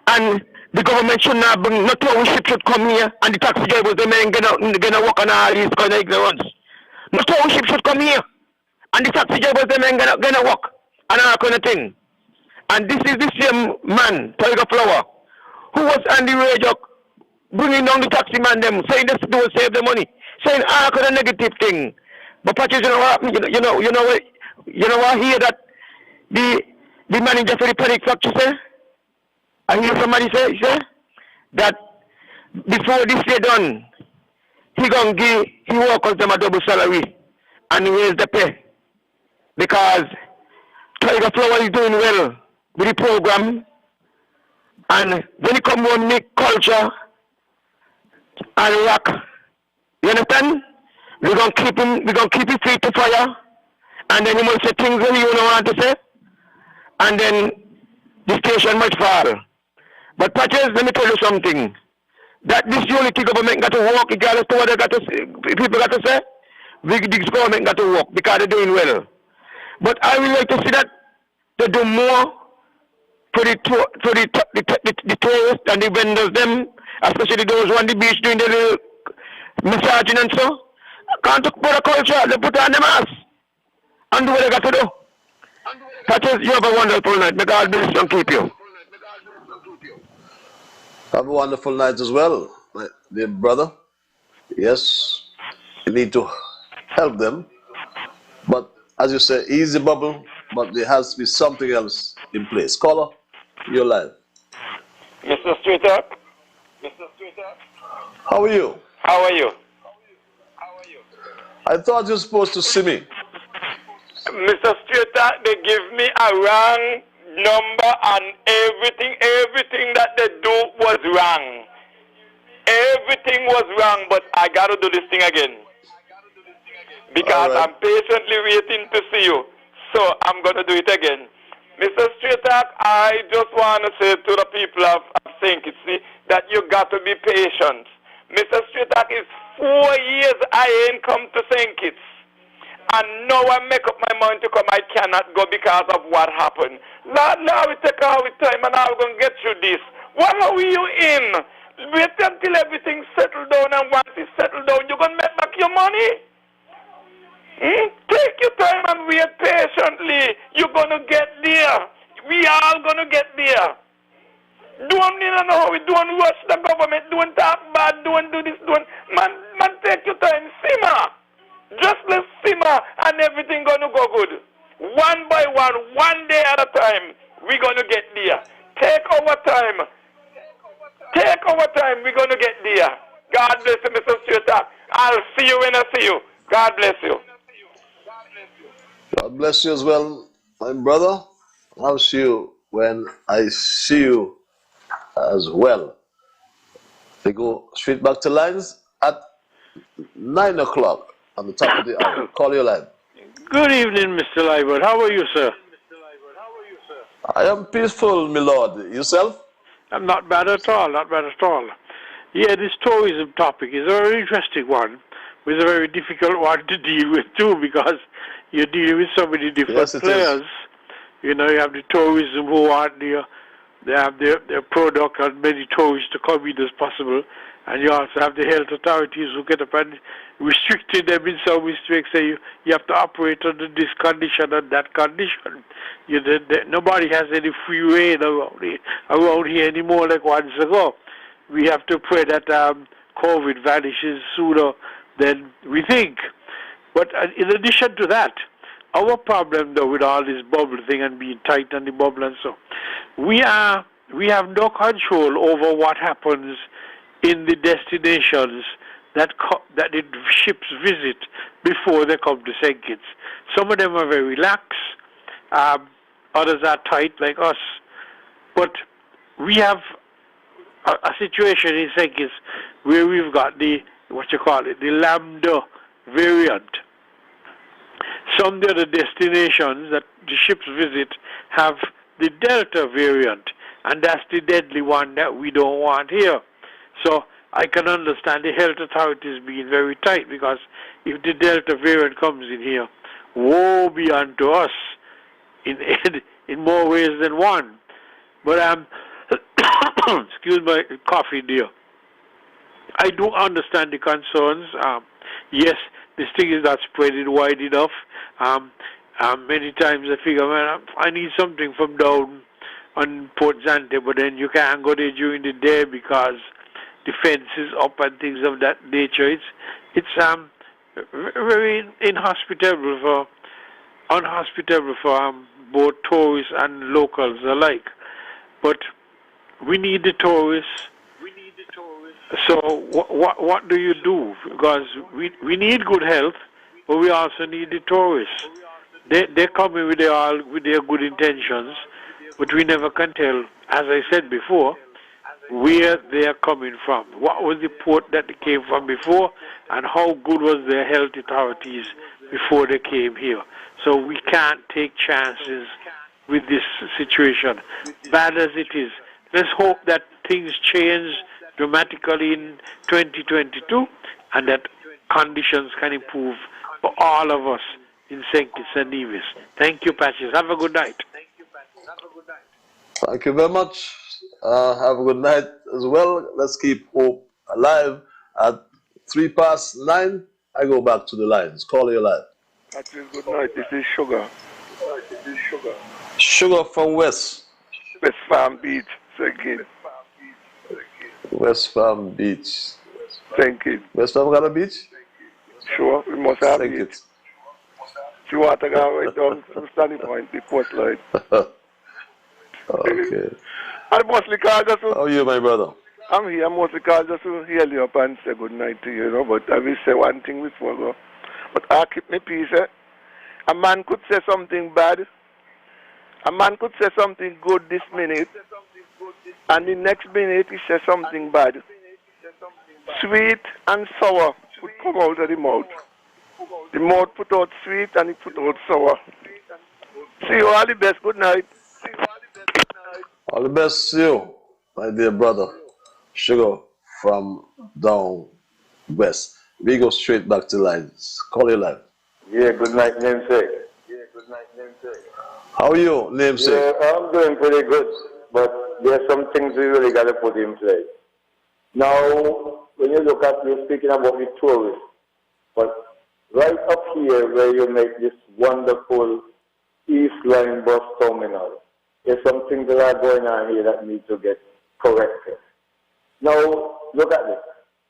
and the government should not bring, not all ship should come here, and the taxi drivers, they ain't gonna work on all these kind of ignorance. Not all ship should come here, and the taxi drivers, they ain't gonna work on all kind of thing. And this is the same man, Tiger Flower, who was on the radio bringing down the taxi man them, saying this don't save the money, saying all kind of negative thing. But Patches, you know what, I hear that the manager for the panic factory say, I hear somebody say that before this year done, he gonna give workers them a double salary and raise the pay. Because Tiger Flower is doing well with the program, and when he come on make culture and rock, you understand? We're gonna keep him feet to fire, and then he must say things that he don't want to say, and then the station might fall. But Patches, let me tell you something. That this unity government got to work, regardless to what people got to say. This government got to work because they're doing well. But I would like to see that they do more for the tourists and the vendors, them, especially those on the beach doing the little massaging and so. Can't talk about the culture, they put on the mask and do what they got to do. Patches, you have a wonderful night. May God bless you and keep you. Have a wonderful night as well, my dear brother. Yes, you need to help them. But as you say, easy bubble, but there has to be something else in place. Caller, you're live. Mr. Streeter? How are you? How are you? I thought you were supposed to see me. Mr. Streeter, they give me a wrong number and everything that they do was wrong. Everything was wrong, but I got to do this thing again. Because I'm patiently waiting to see you. So I'm going to do it again. Mr. Streeter, I just want to say to the people of St. Kitts that you got to be patient. Mr. Streeter, it's 4 years I ain't come to St. Kitts. And now I make up my mind to come. I cannot go because of what happened. Now we take our time and now we're going to get through this. What are you in? Wait until everything settled down, and once it's settled down, you're going to make back your money? Take your time and wait patiently. You're going to get there. We are all going to get there. Don't know how we don't rush the government. Don't talk bad. Don't do this. Man, take your time. Simmer. Just let's simmer and everything going to go good. One by one day at a time, we're going to get there. Take our time. We're going to get there. God bless you, Mr. Streeter. I'll see you when I see you. God bless you. God bless you as well, my brother. I'll see you when I see you as well. They go straight back to lines at 9 o'clock on the top of the hour. Call your line. Good evening, Mr. Liburd. How are you, sir? I am peaceful, my lord. Yourself? I'm not bad at all, Yeah, this tourism topic is a very interesting one, with a very difficult one to deal with too, because you're dealing with so many different players. You know, you have the tourism who want the they have their product and many tourists to come in as possible. And you also have the health authorities who get up and restricting them in some respects. Say you have to operate under this condition and that condition. Nobody has any free reign around here anymore like once ago. We have to pray that COVID vanishes sooner than we think. But in addition to that, our problem though with all this bubble thing and being tight on the bubble and so, we have no control over what happens in the destinations that the ships visit before they come to St. Kitts. Some of them are very lax, others are tight like us. But we have a situation in St. Kitts where we've got the Lambda variant. Some of the other destinations that the ships visit have the Delta variant, and that's the deadly one that we don't want here. So I can understand the health authorities being very tight, because if the Delta variant comes in here, woe be unto us in more ways than one. But excuse my coffee, dear. I do understand the concerns. Yes, this thing is not spreading wide enough. Many times I figure, man, I need something from down on Port Zante, but then you can't go there during the day because the fence is up and things of that nature. It's very unhospitable for both tourists and locals alike. But we need the tourists. So what do you do? Because we need good health, but we also need the tourists. They come in with their good intentions, but we never can tell, as I said before, where they are coming from. What was the port that they came from before, and how good was their health authorities before they came here? So we can't take chances with this situation, bad as it is. Let's hope that things change dramatically in 2022 and that conditions can improve for all of us in St. Kitts and Nevis. Thank you, Patches. Have a good night. Thank you very much. Have a good night as well. Let's keep hope alive. At 9:03, I go back to the lines. Call your line. Patches, good night. This is Sugar. Sugar from West Farm Beach, St. Kitts. West Farm Beach. St. Kitts. West Farm got a beach? Sure, we must have St. it. Kitts. You want to go right down from Stanley Point, the port line. Okay. I mostly call just to... How are you, my brother? I'm here. I mostly call just to heal you up and say good night to you, But I will say one thing before I go. But I'll keep my peace, A man could say something bad. A man could say something good this minute. And the next minute he says something bad. Sweet and sour would come out of the mouth. The mouth put out sweet and it put out sour. See you all the best. Good night. All the best to you, my dear brother. Sugar from down west. We go straight back to lines. Call your line. Yeah, good night, namesake. How are you, namesake? Yeah, I'm doing pretty good, but there's some things we really got to put in place. Now, when you look at, you're speaking about the tourists, but right up here where you make this wonderful East Line bus terminal, there's some things that are going on here that need to get corrected. Now, look at this.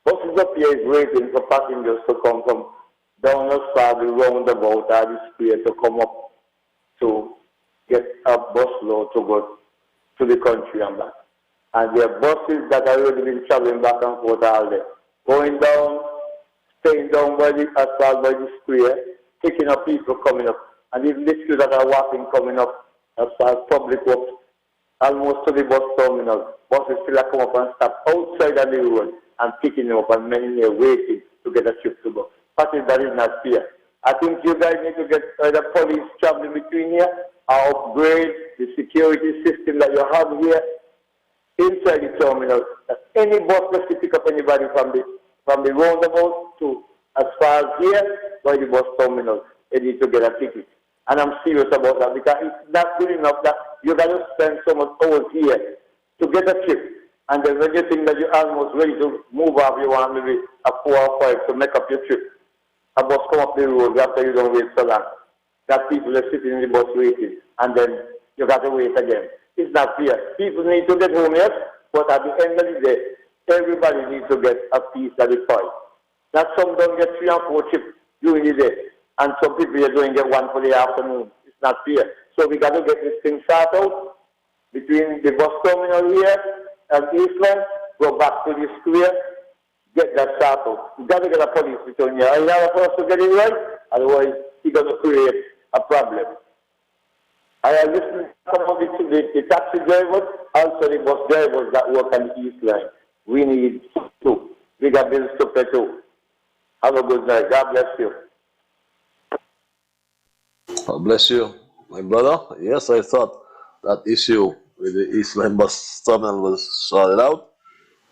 Buses up here is waiting for passengers to come from down as far the roundabout or the square to come up to get a bus load to go to the country and back. And there are buses that have already been traveling back and forth all day. Going down, staying down by the asphalt by the square, picking up people coming up. And even the few that are walking coming up as far as public works, almost to the bus terminal. Buses still come up and stop outside on the road and picking them up, and many here waiting to get a trip to go. That is not fair. I think you guys need to get the police traveling between here, or upgrade the security system that you have here inside the terminal. That any bus that pick up anybody from the roundabout to as far as here by the bus terminal, they need to get a ticket. And I'm serious about that because it's not good enough that you got to spend so much hours here to get a trip. And then when you think that you're almost ready to move off, you want maybe a 4 or 5 to make up your trip. A bus come up the road after you don't wait so long. That people are sitting in the bus waiting, and then you got to wait again. It's not fair. People need to get home, yes, but at the end of the day, everybody needs to get a piece of the pie. That some don't get 3 or 4 trips during the day, and some people are doing get 1 for the afternoon. It's not fair. So we got to get this thing sorted out between the bus terminal here and Eastland, go back to the square, get that sorted. You got to get a police return here. In order for us to get it right, otherwise it's going to create a problem. I have listened to some of the taxi drivers, also the bus drivers that work on the East Line. We need to. We got bills to pay too. Have a good night. God bless you. God bless you, my brother. Yes, I thought that issue with the East Line bus terminal was sorted out,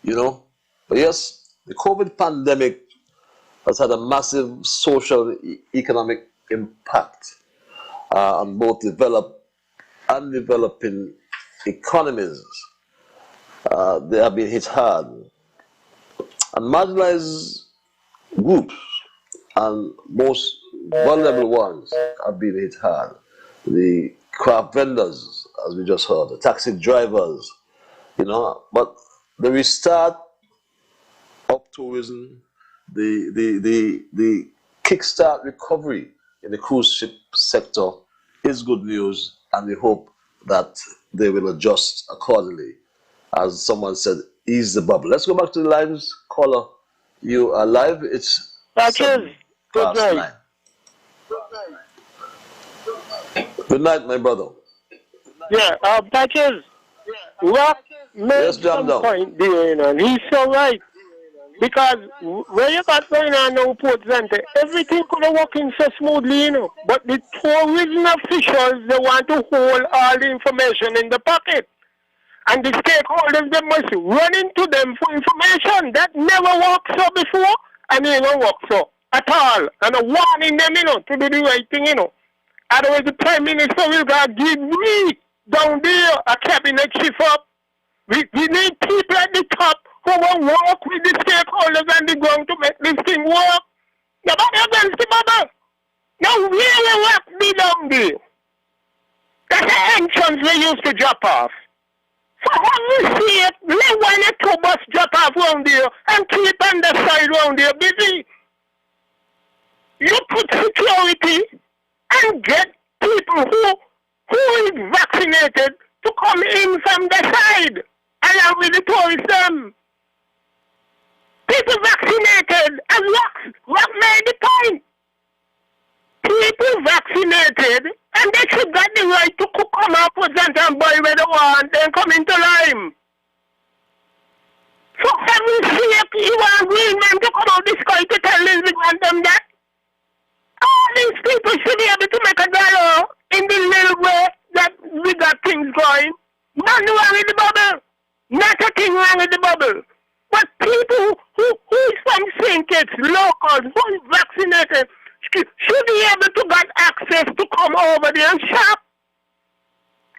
you know. But yes, the COVID pandemic has had a massive social economic impact on both developed and developing economies. They have been hit hard. And marginalized groups and most vulnerable ones have been hit hard. The craft vendors, as we just heard, the taxi drivers, you know, but the restart of tourism, the kickstart recovery in the cruise ship sector is good news, and we hope that they will adjust accordingly. As someone said, ease the bubble. Let's go back to the lines. Caller, you are live. It's Patches. Good night. 9. Good night, my brother. Yeah, Patches. Rock made some point there, and he's so right. Because where you got going on now, Port Center, everything could have worked in so smoothly, you know. But the tourism officials, they want to hold all the information in the pocket. And the stakeholders, they must run into them for information. That never worked so before, and it don't work so at all. And I'm warning them, you know, to do the right thing, you know. Otherwise, the Prime Minister will go give me down there a cabinet shift up. We need people at the top who will work with the stakeholders on the ground to make this thing work. Nobody against the bubble. Now, really work me down there. That's the entrance we used to drop off. So have we see it, let 1 or 2 bus drop off round there and keep on the side round there busy. You put security and get people who is vaccinated to come in from the side along with the tourism. People vaccinated and what made the point? People vaccinated and they should get the right to come out with and buy where they want and come into Lime. For heaven's sake, you want green men to come out the sky to tell Lindsay and them that? All these people should be able to make a dollar in the little way that we got things going. Nothing wrong with the bubble. Not a thing wrong with the bubble. But people who is from St. Kitts, locals, who is vaccinated, should be able to get access to come over there and shop.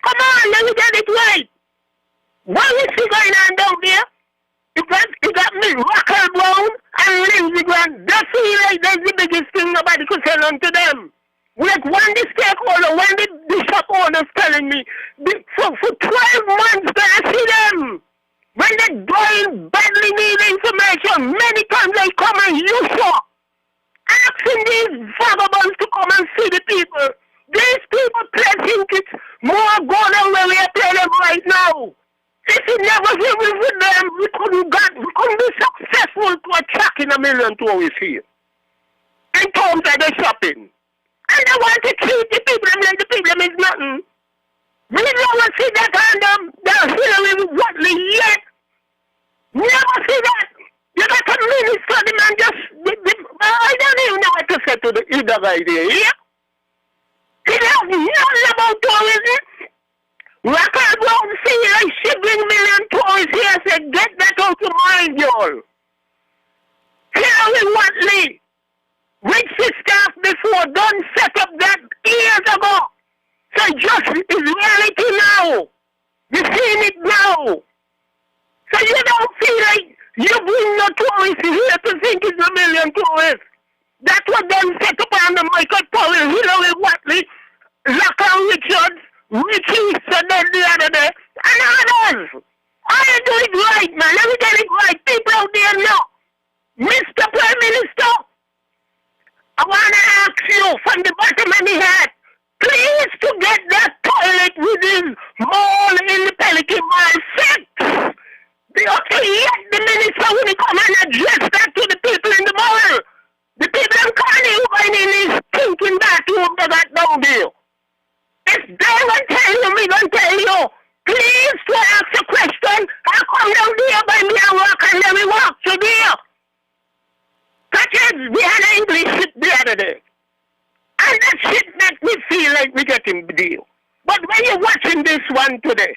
Come on, let me get it right. What is going on down there? You got me, Rockall Brown and Lindsey Grant. They feel like that's the biggest thing nobody could say on to them. Like when the stakeholder, when the shop owners telling me, for 12 months I see them. When they're going badly need information, many times they come and use up. Asking these vagabonds to come and see the people. These people think it's more going on where we are playing them right now. If it never was with them, we couldn't be successful to attract in 1 million tourists here. In terms of the shopping. And they want to treat the people like the people is nothing. We don't see that on the Hillary Watley yet. Never see that. You got a minister, the man just, I don't even know what to say to the either idea, yeah? He has nothing about tourism. Rockall Brown see like 7 million tourists here, said get that out of mind, y'all. Hillary Watley, with his staff before, don't set up that years ago. So just is reality now. You're seeing it now. So you don't feel like you bring no tourists here to think it's a million tourists. That's what them set up on the Michael Powell, Hillary Watley, Lachlan Richards, Richie said the other day, and others. I do it right, man. Let me get it right. People out there know. Mr. Prime Minister, I want to ask you from the bottom of my heart, please to get that toilet within mall in the Pelican Mall fixed. Yet the minister will come and address that to the people in the mall. The people in Carney who going in this thinking bathroom they got down there. If they will tell you, me going tell you, please to ask a question, I'll come down there by me and walk and then we walk to there. Catches, we had an English ship the other day. And that shit make me feel like we're getting the deal. But when you're watching this one today,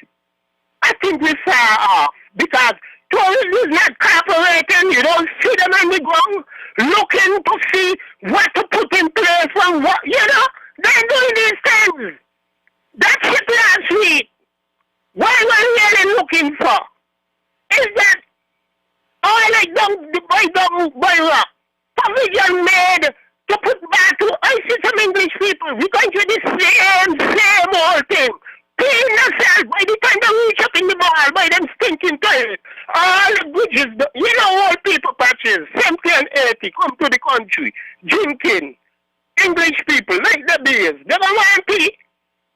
I think we're far off because tourism is not cooperating. You don't see them on the ground looking to see what to put in place and what, you know, they're doing these things. That shit last week, what we're really looking for is that all like by rock, provision made to put back to, I see some English people, we're going through the same old thing. Clean yourself by the time they reach up in the mall, by them stinking toilet. All the bridges, you know, all people patches, 70 and 80 come to the country, drinking. English people, like the beers, they don't want to pee.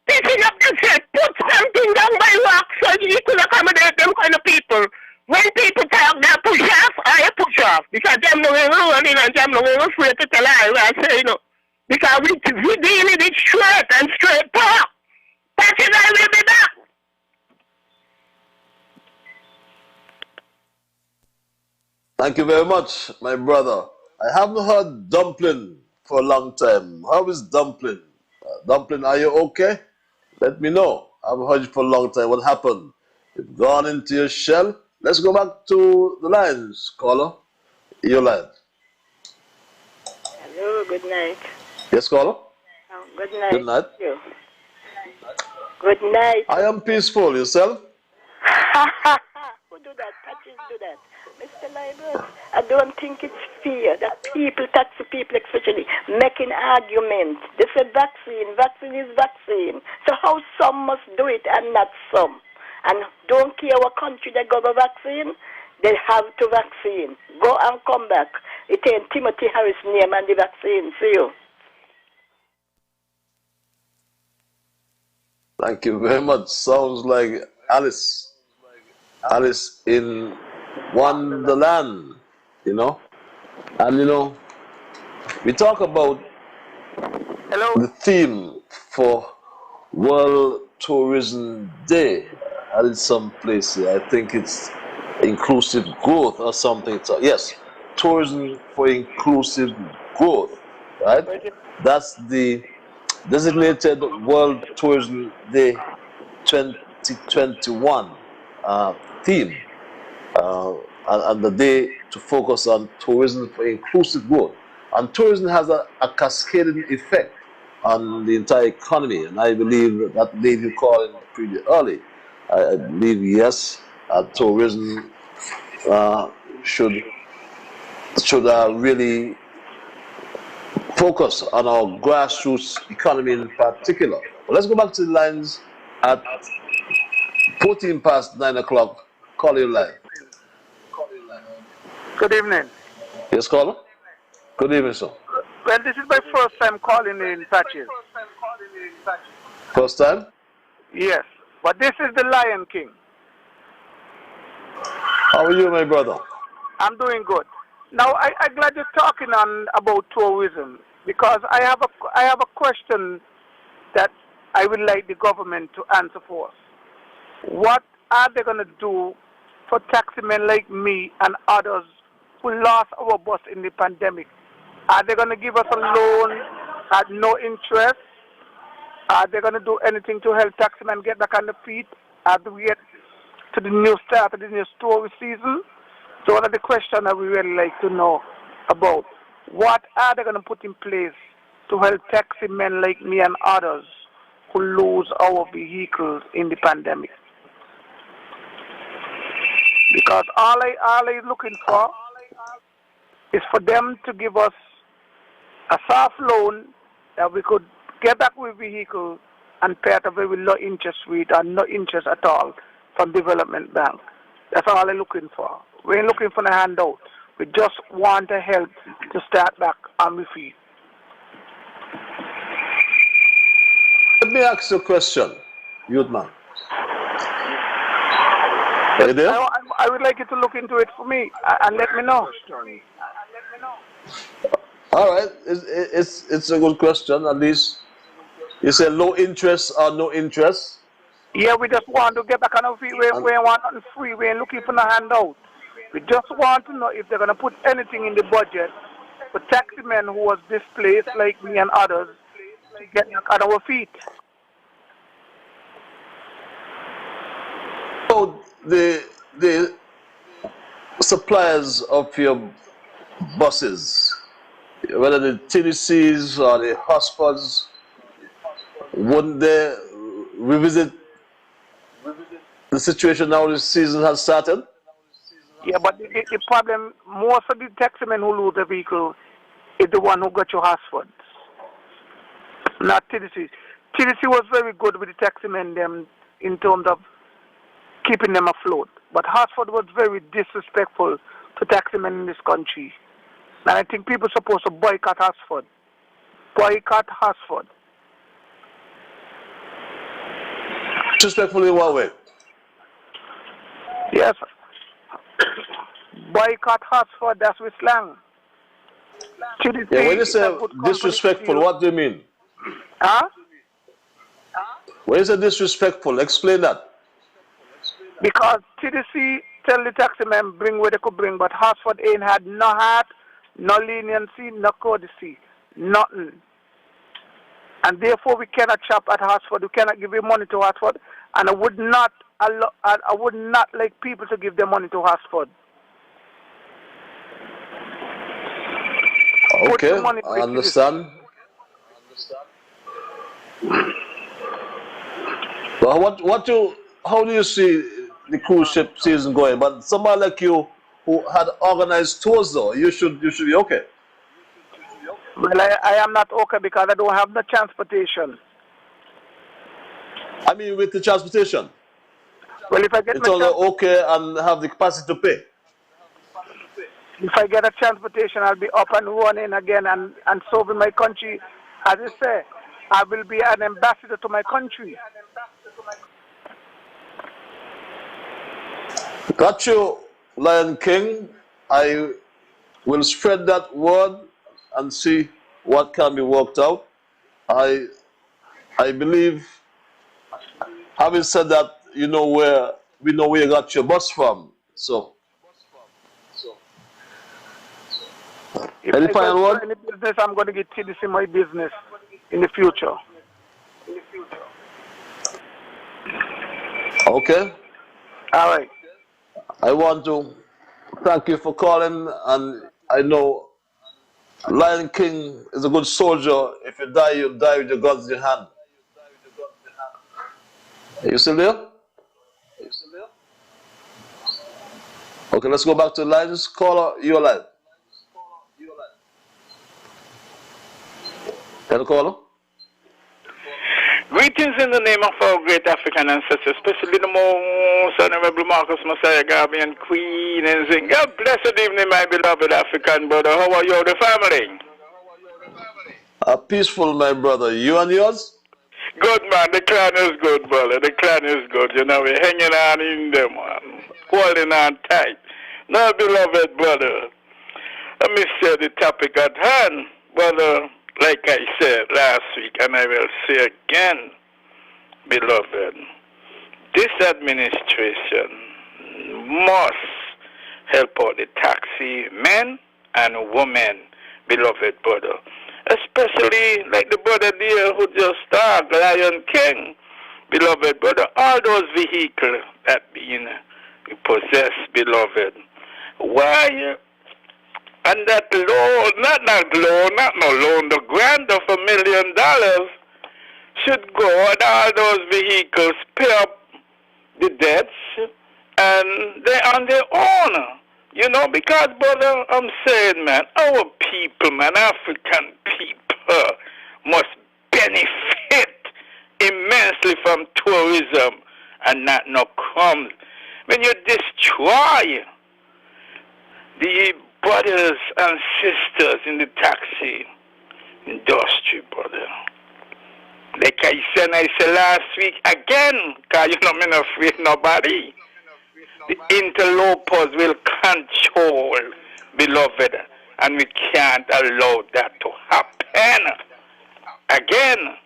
Picking up themselves, put something down by rock so you could accommodate them kind of people. When people talk, they push off, I push off. Because them no way running and them no way afraid to tell I say, you know. Because we dealing it straight and straight talk. Patches, I will be back. Thank you very much, my brother. I haven't heard Dumpling for a long time. How is Dumpling? Dumpling, are you okay? Let me know. I haven't heard you for a long time. What happened? You've gone into your shell. Let's go back to the lines, caller. Your line. Hello, good night. Yes, caller? Oh, good night. Good night. You. Good night. I am peaceful. Yourself? Who do that? Patches do that. Mr. Liburd, I don't think it's fair that people, taxi people especially, making arguments. They say vaccine is vaccine. So how some must do it and not some? And don't care what country they go to vaccine, they have to vaccine. Go and come back. It ain't Timothy Harris' name and the vaccine. See you. Thank you very much. Sounds like Alice. Alice in Wonderland, you know. And, you know, we talk about the theme for World Tourism Day. At some place here. I think it's inclusive growth or something. So, yes, tourism for inclusive growth, right? That's the designated World Tourism Day 2021 theme, and the day to focus on tourism for inclusive growth. And tourism has a cascading effect on the entire economy, and I believe that lady you called pretty early. I believe, yes, tourism should really focus on our grassroots economy in particular. But let's go back to the lines at 14 past 9 o'clock. Call your line. Good evening. Yes, caller? Good evening, sir. Well, this is my first time calling in Patches. First time? Yes. But this is the Lion King. How are you, my brother? I'm doing good. Now, I'm glad you're talking about tourism because I have a question that I would like the government to answer for us. What are they going to do for taximen like me and others who lost our bus in the pandemic? Are they going to give us a loan at no interest? Are they going to do anything to help taximen get back on the feet as we get to the new start of the new tourist season? So one of the questions that we really like to know about, what are they going to put in place to help taxi men like me and others who lose our vehicles in the pandemic. Because all I looking for is for them to give us a soft loan that we could get back with vehicle and pay at a very low interest rate or no interest at all from Development Bank. That's all I'm looking for. We ain't looking for a handout. We just want to help to start back on my feet. Let me ask you a question, youth man. Are you there? I would like you to look into it for me and let me know. All right, it's a good question. At least you say low interest or no interest. Yeah, we just want to get back on our feet. We ain't want nothing free. We ain't looking for no handout. We just want to know if they're going to put anything in the budget for taxi men who was displaced like me and others to get back on our feet. So the suppliers of your buses, whether the TDCs or the hospitals, wouldn't they revisit the situation now the season has started? Yeah, but the problem, most of the taxi men who lose their vehicle is the one who got your Hasford, not TDC. TDC was very good with the taxi men them in terms of keeping them afloat. But Hasford was very disrespectful to taxi men in this country. And I think people are supposed to boycott Hasford. Boycott Hasford. Disrespectful in what way? Yes. Boycott Hasford, that's with slang. TDC, Yeah, when you say disrespectful, what do you mean? Huh? When you say disrespectful, explain that. Because TDC tell the taxi men bring what they could bring, but Hasford ain't had no heart, no leniency, no courtesy, nothing. And therefore we cannot chop at Hasford, we cannot give him money to Hasford, and I would not like people to give their money to Hasford. Okay, I understand. Well, how do you see the cruise ship season going? But somebody like you who had organized tours, though, you should be okay. Well, I am not okay because I don't have the transportation. I mean, with the transportation. Well, if I get it's only okay and have the capacity to pay. If I get a transportation, I'll be up and running again and serving my country. As I say, I will be an ambassador to my country. Got you, Lion King. I will spread that word and see what can be worked out. I believe, having said that, we know where you got your bus from. So, any final word? Any business, I'm going to get TDC my business in the future. Okay. All right. I want to thank you for calling, and I know Lion King is a good soldier. If you die, you die with your guns in your hand. Are you still there? Okay, let's go back to the lines. Caller, you're live. Hello, caller. Greetings in the name of our great African ancestors, especially the most honorable Marcus Messiah Garvey and Queen and Zing. God bless good evening, my beloved African brother. How are you, the family? Peaceful, my brother. You and yours? Good, man. The clan is good, brother. The clan is good. You know, we're hanging on in them, man. Holding on tight. Now, beloved brother, let me say the topic at hand, brother. Like I said last week, and I will say again, beloved, this administration must help out the taxi men and women, beloved brother. Especially like the brother there who just talked, Lion King, beloved brother, all those vehicles that being possessed, beloved. Why And that loan, not no loan, the grant of $1 million should go on all those vehicles, pay up the debts, and they're on their own. You know, because, brother, I'm saying, man, our people, man, African people, must benefit immensely from tourism and not no crumbs. When you destroy the brothers and sisters in the taxi industry, brother. Like I said last week again, because you know I'm not afraid of nobody. The interlopers will control, beloved, and we can't allow that to happen again,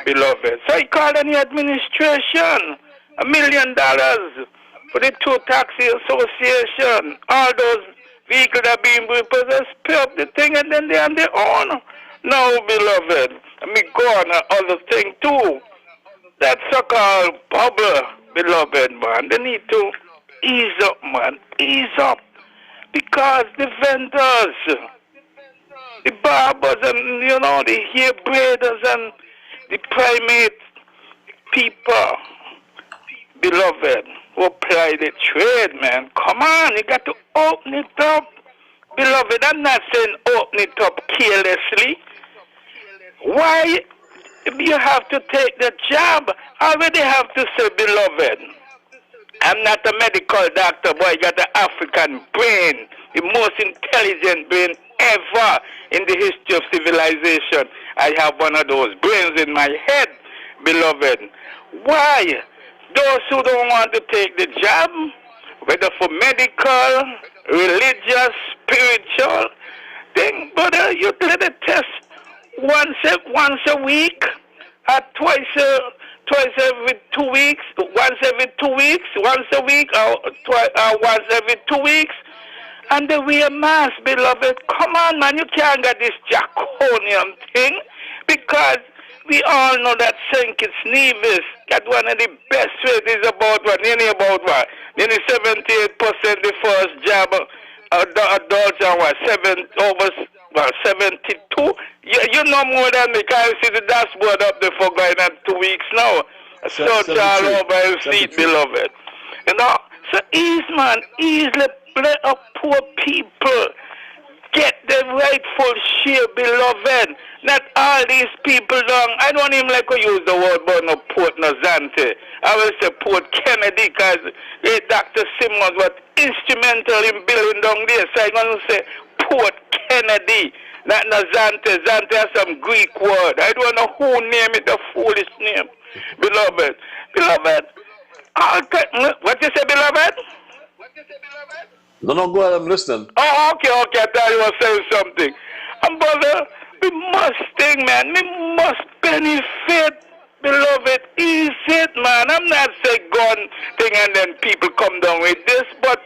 beloved. So I called on the administration, $1 million for the two taxi association. All those vehicles are being repossessed, pay up the thing, and then they're on their own. No, beloved, let me go on another thing too. That so-called bubble, beloved, man, they need to ease up, man, ease up. Because the vendors, the barbers, and, you know, the hair braiders and the primate people, beloved, who apply the trade, man. Come on, you got to open it up. Beloved, I'm not saying open it up carelessly. Why you have to take the job? I already have to say, beloved, I'm not a medical doctor, but I got the African brain, the most intelligent brain ever in the history of civilization. I have one of those brains in my head, beloved. Why? Those who don't want to take the job, whether for medical, religious, spiritual thing, brother, you let it test once a week, or twice every 2 weeks, once every 2 weeks, once a week, or once every 2 weeks, and they wear mask, beloved. Come on, man, you can't get this draconian thing, because we all know that St. Kitts Nevis got one of the best rates. Is about what? Nearly 78% the first job, adults are what? 72? You know more than me, because you see the dashboard up there for going on 2 weeks now. Search all over your seat, beloved. You know, so ease, man, easily let up poor people get the rightful share, beloved. Not all these people I don't even like to use the word but no Port Nazante. I will say Port Kennedy, because Dr. Simmons was instrumental in building down there. So I'm going to say Port Kennedy, not Nazante. Zante has some Greek word. I don't know who named it, the foolish name. Beloved. What you say, beloved? No, go ahead, I'm listening. Oh, okay, I thought you were saying something. And brother, we must think, man, we must benefit, beloved. Ease it, man. I'm not saying gun thing and then people come down with this, but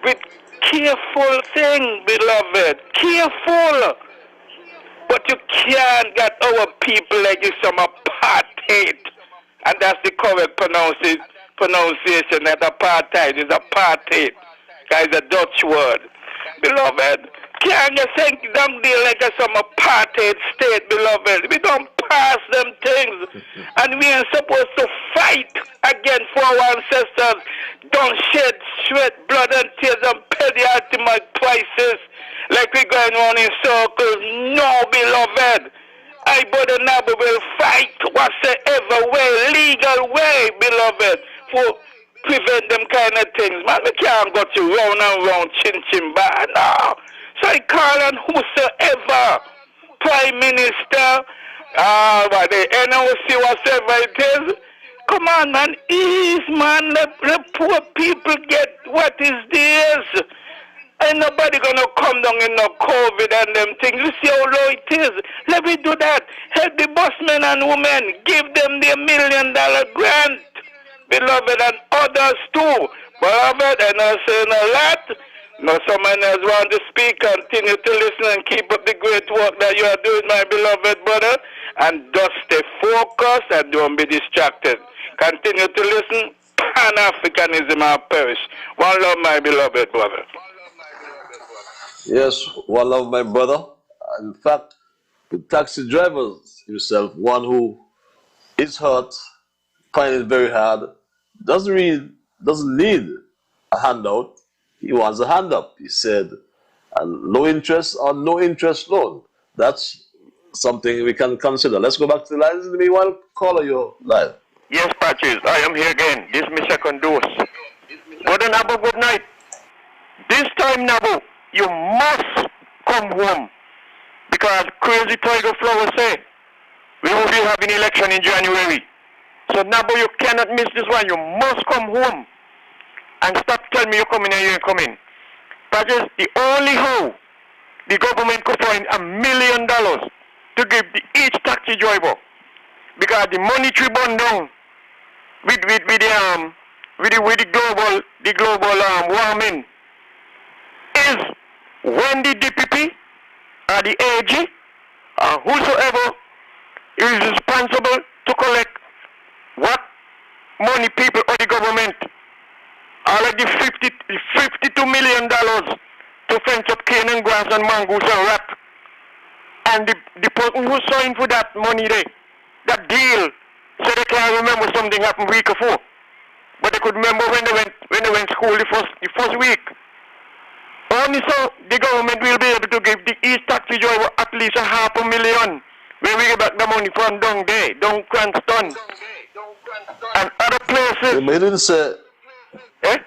with careful thing, beloved. Careful. But you can't get our people like it's some apartheid. And that's the correct pronunciation, that apartheid is apartheid. That is a Dutch word. Beloved, can't you think down there like some apartheid state, beloved? We don't pass them things. And we ain't supposed to fight against for our ancestors. Don't shed, sweat, blood and tears and pay the ultimate prices like we're going on in circles. No, beloved. I, brother Naba, will fight whatsoever way, legal way, beloved, for prevent them kind of things. Man, we can't go to round and round, chin bar. No. So I call on whosoever, Prime Minister, the NOC, whatever it is. Come on, man, ease, man. Let poor people get what is theirs. Ain't nobody gonna come down in no COVID and them things. You see how low it is. Let me do that. Help the busmen and women. Give them the $1 million grant, beloved, and others too. Beloved, and I'm saying a lot. Now someone else want to speak. Continue to listen and keep up the great work that you are doing, my beloved brother. And just stay focused and don't be distracted. Continue to listen. Pan-Africanism will perish. One love, my beloved brother. Yes, one of my brother. In fact, the taxi drivers himself, one who is hurt, finding it very hard, doesn't need a handout. He wants a hand up. He said, low interest or no interest loan. That's something we can consider. Let's go back to the lines. In the meanwhile, caller your line. Yes, Patches, I am here again. This is my second dose. Brother Nabu, good night. This time, Nabu, you must come home. Because Crazy Tiger Flower say, we will be having election in January. So Nabu, you cannot miss this one. You must come home. And stop telling me you're coming and you ain't coming. Patches, the only how the government could find $1 million to give each taxi driver. Because the monetary bond down with the global warming is when the DPP or the AG or whosoever is responsible to collect what money people or the government already $52 million to fence up cane and grass and mangoes and rat. And the person who signed for that money there, that deal, so they can't remember something happened week before. But they could remember when they went school the first week. Only so the government will be able to give the East taxi driver at least $500,000 when we get back the money from down there, down Cranston and other places. But he didn't say. Eh?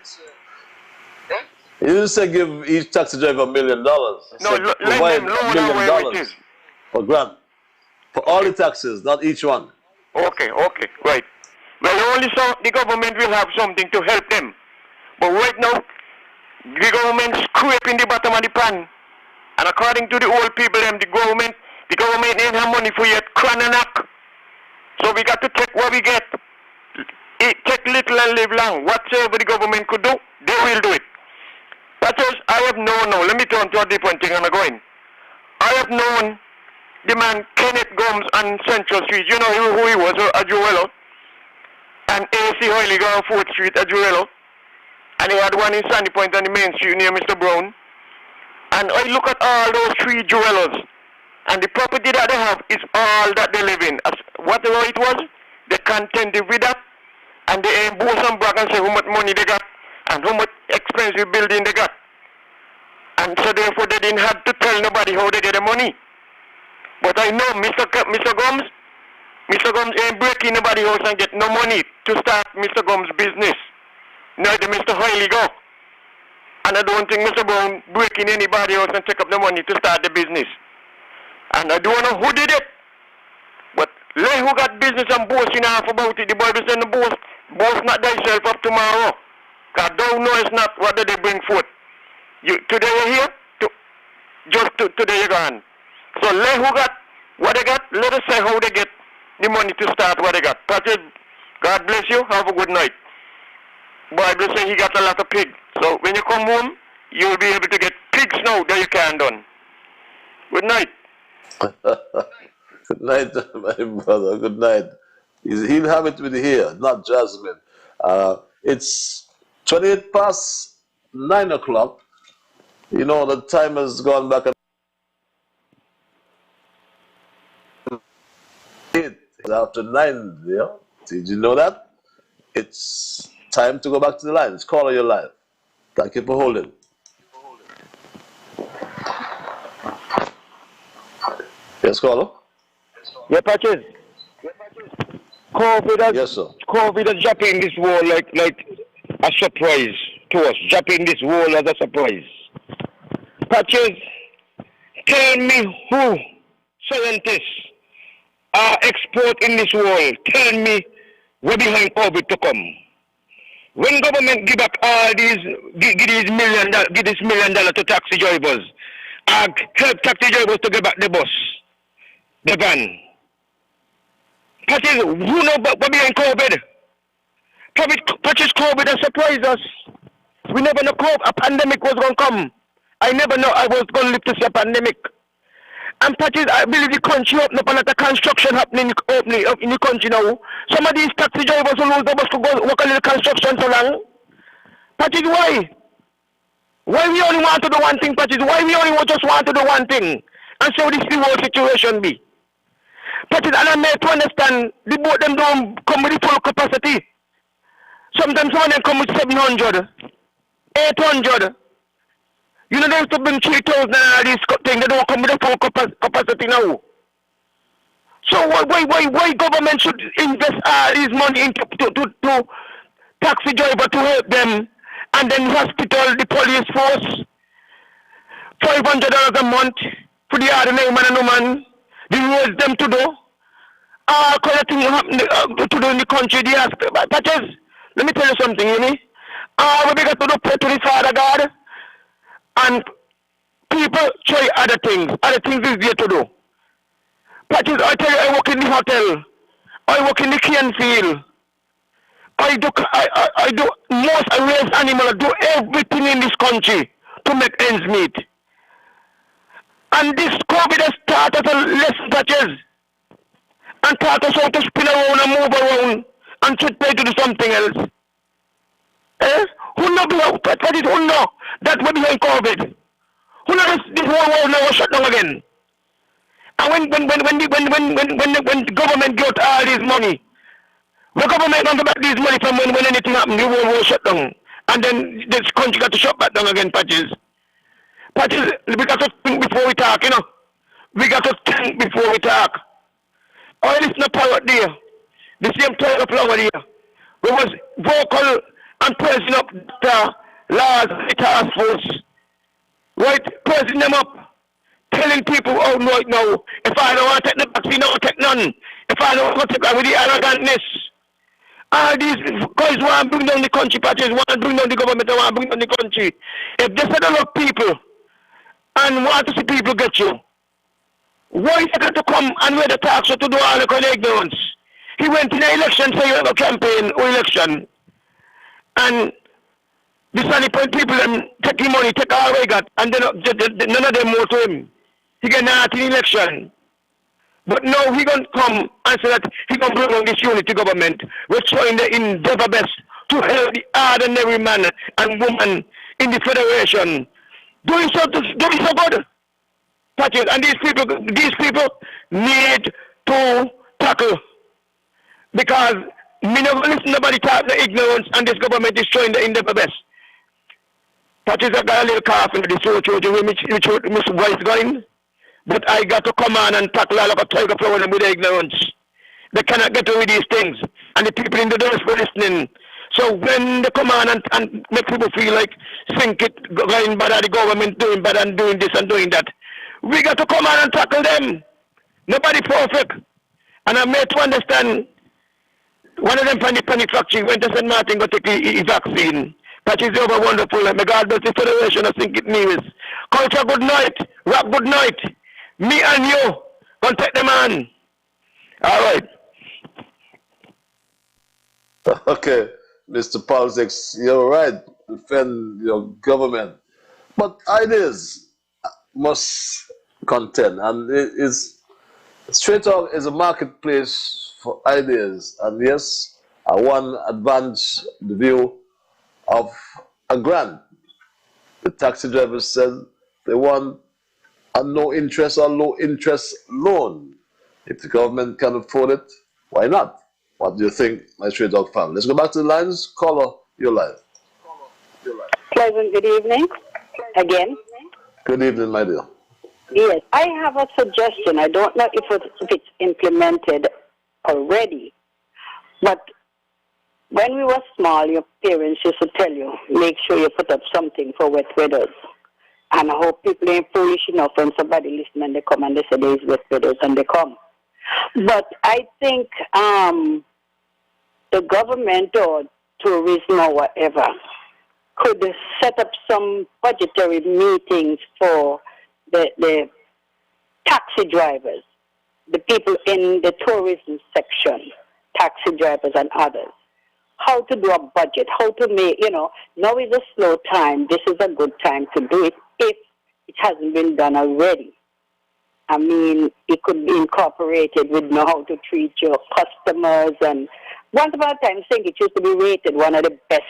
He didn't say give each taxi driver $1 million. He No, said let provide them know $1 now where it million is. for grant for all the taxes, not each one. Okay, right. Well, only so the government will have something to help them. But right now, the government scraping the bottom of the pan. And according to the old people, the government ain't have money for yet, cran and knock. So we got to take what we get. Take little and live long. Whatsoever the government could do, they will do it. But I have known now, let me turn to a different thing and I'm going. I have known the man Kenneth Gomes on Central Street. You know who he was, a Jewello. And A.C. Hoyliger on 4th Street, a Jewello. And he had one in Sandy Point on the main street near Mr. Brown. And I look at all those 3 Jewellos. And the property that they have is all that they live in. As whatever it was, they contented with that. And they ain't boast and brag and say how much money they got and how much expensive building they got. And so therefore they didn't have to tell nobody how they get the money. But I know Mr. Gomes ain't breaking nobody's house and get no money to start Mr. Gomes' business. Neither Mr. Hoyliger. And I don't think Mr. Brown breaking anybody's house and take up the money to start the business. And I don't know who did it. But let who got business and boasting half about it. The Bible says, boast not thyself up tomorrow. Because thou knowest not what they bring forth. Today you're here, today you're gone. So let who got what they got, let us say how they get the money to start what they got. Patrick, God bless you, have a good night. Bible says he got a lot of pigs. So when you come home, you'll be able to get pigs now that you can done. Good night. Good night, my brother. Good night. He'll have it with here, not Jasmine. It's 28 past 9 o'clock. You know, the time has gone back. After 9, yeah? Did you know that? It's time to go back to the lines. Call your line. Thank you for holding. Yes, caller? Yeah, Patches. COVID is dropping this world like a surprise to us. Dropping this world as a surprise. Patches, tell me who scientists are expert in this world. Tell me where behind COVID to come. When government give back all these, give this $1 million to taxi drivers, help taxi drivers to get back the bus, the van. Patches, who know what behind COVID? Patches, COVID has surprised us. We never know a pandemic was going to come. I never know I was going to live to see a pandemic. And Patches, I believe the country opening up and the construction happening in the country now. Some of these taxi drivers will lose the bus to go work on the construction so long. Patches, why? Why we only want to do one thing, Patches? Why we only just want to do one thing? And so this the whole situation be. Patches, and I made to understand the boat them don't come with the full capacity. Sometimes some of them come with 700, 800. You know they used to bring 3,000 and all these things. They don't come with the full capacity now. So why government should invest all this money into to taxi driver to help them, and then hospital, the police force, $500 a month for the ordinary man and woman, the roads them to do, all kind of things happen to do in the country. They ask, Patches, let me tell you something, you know? All we got to do pray to the Father God, and people try other things is there to do. Patches, I tell you, I work in the hotel, I work in the cane field, I do most I raise animals, I do everything in this country to make ends meet. And this COVID has taught us a lesson, Patches, and taught us how to spin around and move around and should try to do something else. Who know Patches, who know that we're behind COVID? Who know this whole world now was shut down again? And when the government got all this money, the government don't get this money from when anything happened, the whole world shut down. And then this country got to shut back down again, Patches. Patches, we got to think before we talk, you know. We got to think before we talk. Oh, listen to Parrot there. The same Tiger Flower there. We was vocal and pressing up the laws, the task force. Right? Pressing them up. Telling people, oh, right now, if I don't want to take the vaccine, I don't take none. If I don't want to take that with the arrogantness. All these guys want to bring down the country, Patches, want to bring down the government, want to bring down the country. If they set up people and want to see people get you, why is it got to come and wear the tax to do all the kind of ignorance? He went in an election, say you have a campaign or election, and the sunny point people them take the money, take all they got, and then none of them more to him. He get not in election. But now he gonna come and say that he gonna bring on this unity government. We're trying the endeavor best to help the ordinary man and woman in the federation. Doing so good. Patches, and these people need to tackle, because me never listen to nobody talk the ignorance, and this government is showing the endeavor best. Patches, I got a little cough in the throat, which voice going. But I got to come on and tackle like a tiger flower with the ignorance. They cannot get away with these things. And the people in the doors were listening. So when they come on and make people feel like think it going bad at the government doing bad and doing this and doing that, we got to come on and tackle them. Nobody perfect. And I made to understand, one of them from the penny factory went to St. Martin to take the vaccine. Patches over wonderful. May God bless the Federation of Think It Nevis. Culture, good night. Rap, good night. Me and you, contact the man. All right. Okay, Mr. Politics, you're right. Defend your government. But ideas must contend. And it is, straight out, is a marketplace for ideas. And yes, I want to advance the view of a grant. The taxi drivers said they want a no interest or low interest loan. If the government can afford it, why not? What do you think, my Stray Dog family? Let's go back to the lines. Caller, you're live. Pleasant good evening again. Good evening, my dear. Yes, I have a suggestion. I don't know if it's implemented already, but when we were small, your parents used to tell you, make sure you put up something for wet weathers. And I hope people ain't foolish enough when somebody listen and they come and they say there is wet weathers and they come. But I think the government or tourism or whatever could set up some budgetary meetings for the taxi drivers, the people in the tourism section, taxi drivers and others. How to do a budget, how to make, now is a slow time. This is a good time to do it if it hasn't been done already. I mean, it could be incorporated with know how to treat your customers. And once upon a time, I think it used to be rated one of the best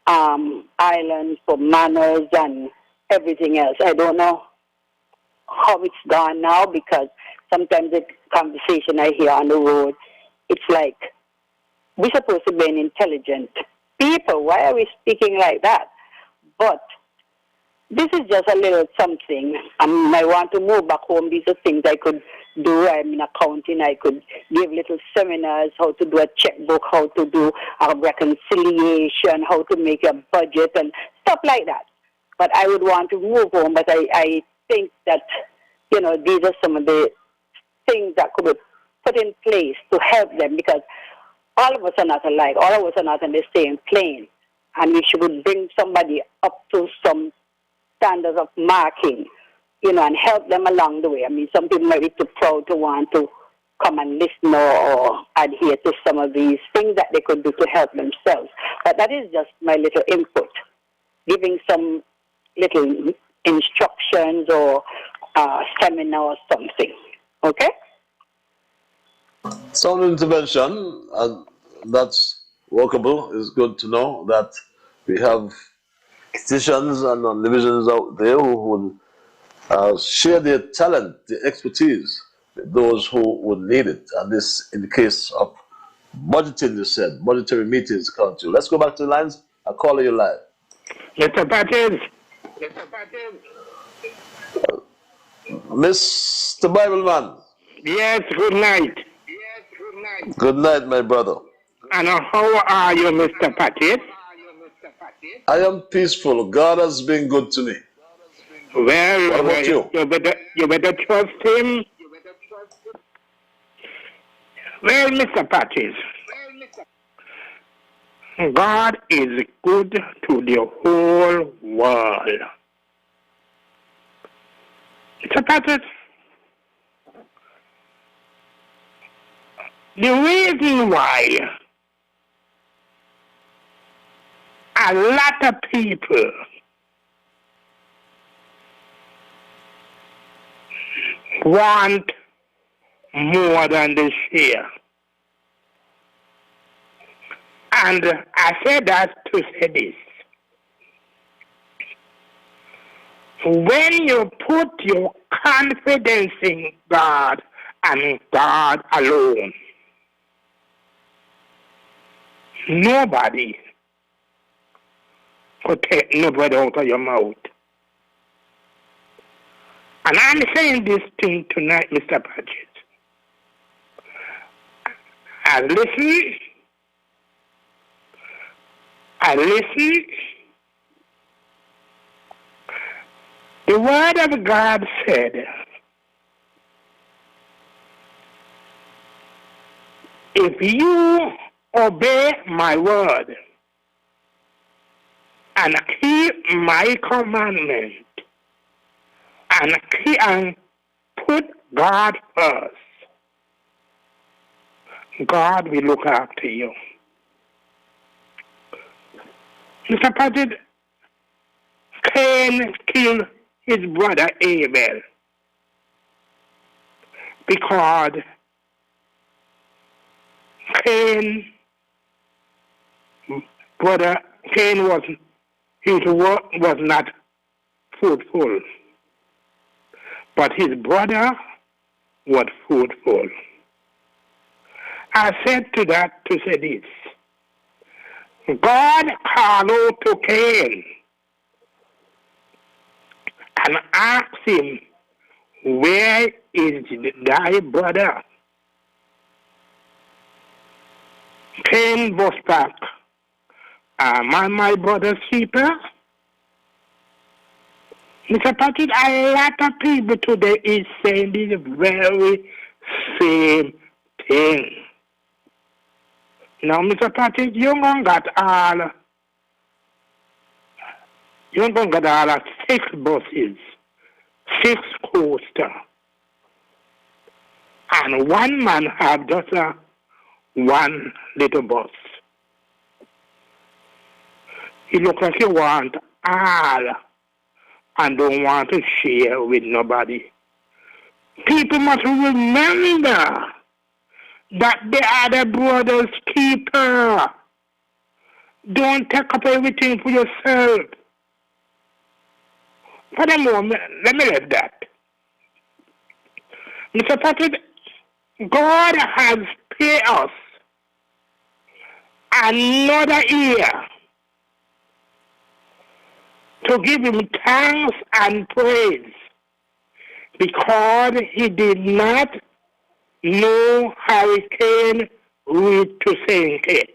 island for manners and everything else. I don't know how it's gone now, because sometimes the conversation I hear on the road, it's like, we're supposed to be an intelligent people. Why are we speaking like that? But this is just a little something. I want to move back home. These are things I could do. I'm in accounting. I could give little seminars, how to do a checkbook, how to do a reconciliation, how to make a budget and stuff like that. But I would want to move home. But I think that, these are some of the things that could be put in place to help them, because all of us are not alike. All of us are not on the same plane. And we should bring somebody up to some standards of marking, and help them along the way. I mean, some people might be too proud to want to come and listen or adhere to some of these things that they could do to help themselves. But that is just my little input, giving some little instructions or seminar or something. Okay? Sound intervention, and that's workable. It's good to know that we have physicians and divisions out there who will share their talent, their expertise with those who would need it. And this, in the case of budgeting, you said, budgetary meetings come to. Let's go back to the lines. I'll call you live. Mr. Patrick. Mr. Bibleman. Yes, good night. Good night, my brother. And how are you, Mr. Patrick? I am peaceful. God has been good to me. Well, what about you? You better trust him. Well, Mr. Patrick, God is good to the whole world. Mr. Patrick, the reason why a lot of people want more than they share. And I said that to say this. When you put your confidence in God and God alone, nobody could take nobody out of your mouth. And I'm saying this thing tonight, Mr. Patrick. I listen. The word of God said, if you obey my word and keep my commandment and put God first, God will look after you. Mr. Patrick, Cain killed his brother Abel because Cain his work was not fruitful, but his brother was fruitful. I said to that to say this. God called out to Cain and asked him, where is thy brother? Cain was back. Am I my brother's keeper? Mr. Patrick, a lot of people today is saying the very same thing. Now, Mr. Patrick, you don't got all 6 buses, 6 coasters, and one man have just one little bus. He look like he want all and don't want to share with nobody. People must remember that they are the brother's keeper. Don't take up everything for yourself. Furthermore, let me leave that. Mr. Patrick, God has paid us another year to give him thanks and praise because he did not know hurricane route to St. Kitts.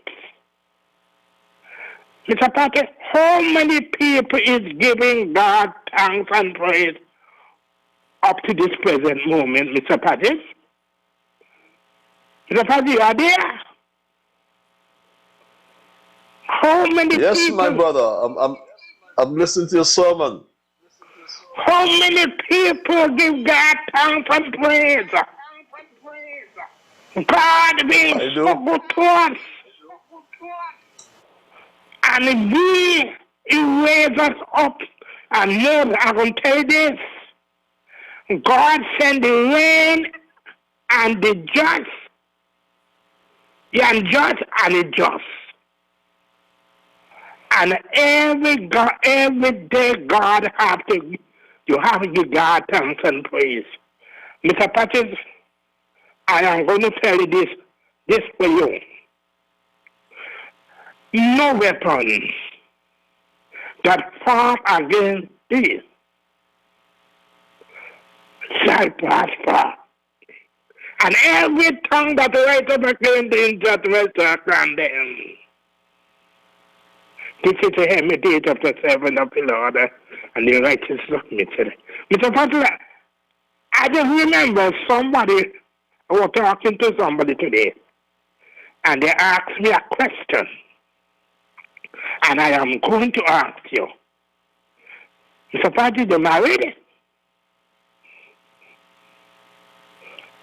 Mr. Patrick, how many people is giving God thanks and praise up to this present moment, Mr. Patrick? Mr. Patrick, you are there? How many Yes, people? my brother. I'm listening to your sermon. How many people give God thanks and praise? God being so good to us. And he raised us up. And Lord, I can tell you this. God sent the rain and the just. The unjust and the just. And every day God you have to give God thanks and praise. Mr. Patrick, I am going to tell you this for you. No weapon that fought against thee shall prosper. And every tongue that rises up against thee in judgment shall condemn. This is the heritage of the servant of the Lord, and the righteous submitted. Mr. Patrick, I just remember somebody, I was talking to somebody today, and they asked me a question. And I am going to ask you, Mr. Patrick, you married?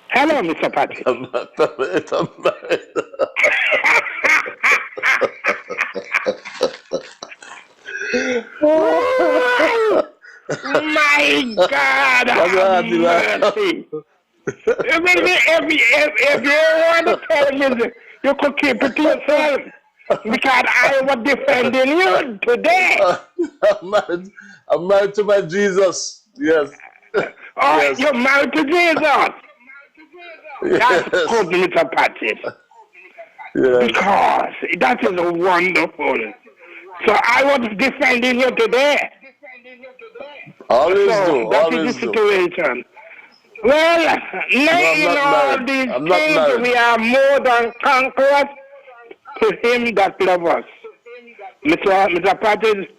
Hello, Mr. Patrick. I'm married. My God, have mercy. If you want to tell me, you could keep it to yourself. Because I was defending you today. I'm married to my Jesus. Yes. Yes. You're married to Jesus. That's good, Mr. Patrick. Yes. Because that is wonderful. So I was defending you today. Always do. That Always is the situation. Well, in all these things, we are more than conquerors to him that loves us. Mr. Patrick,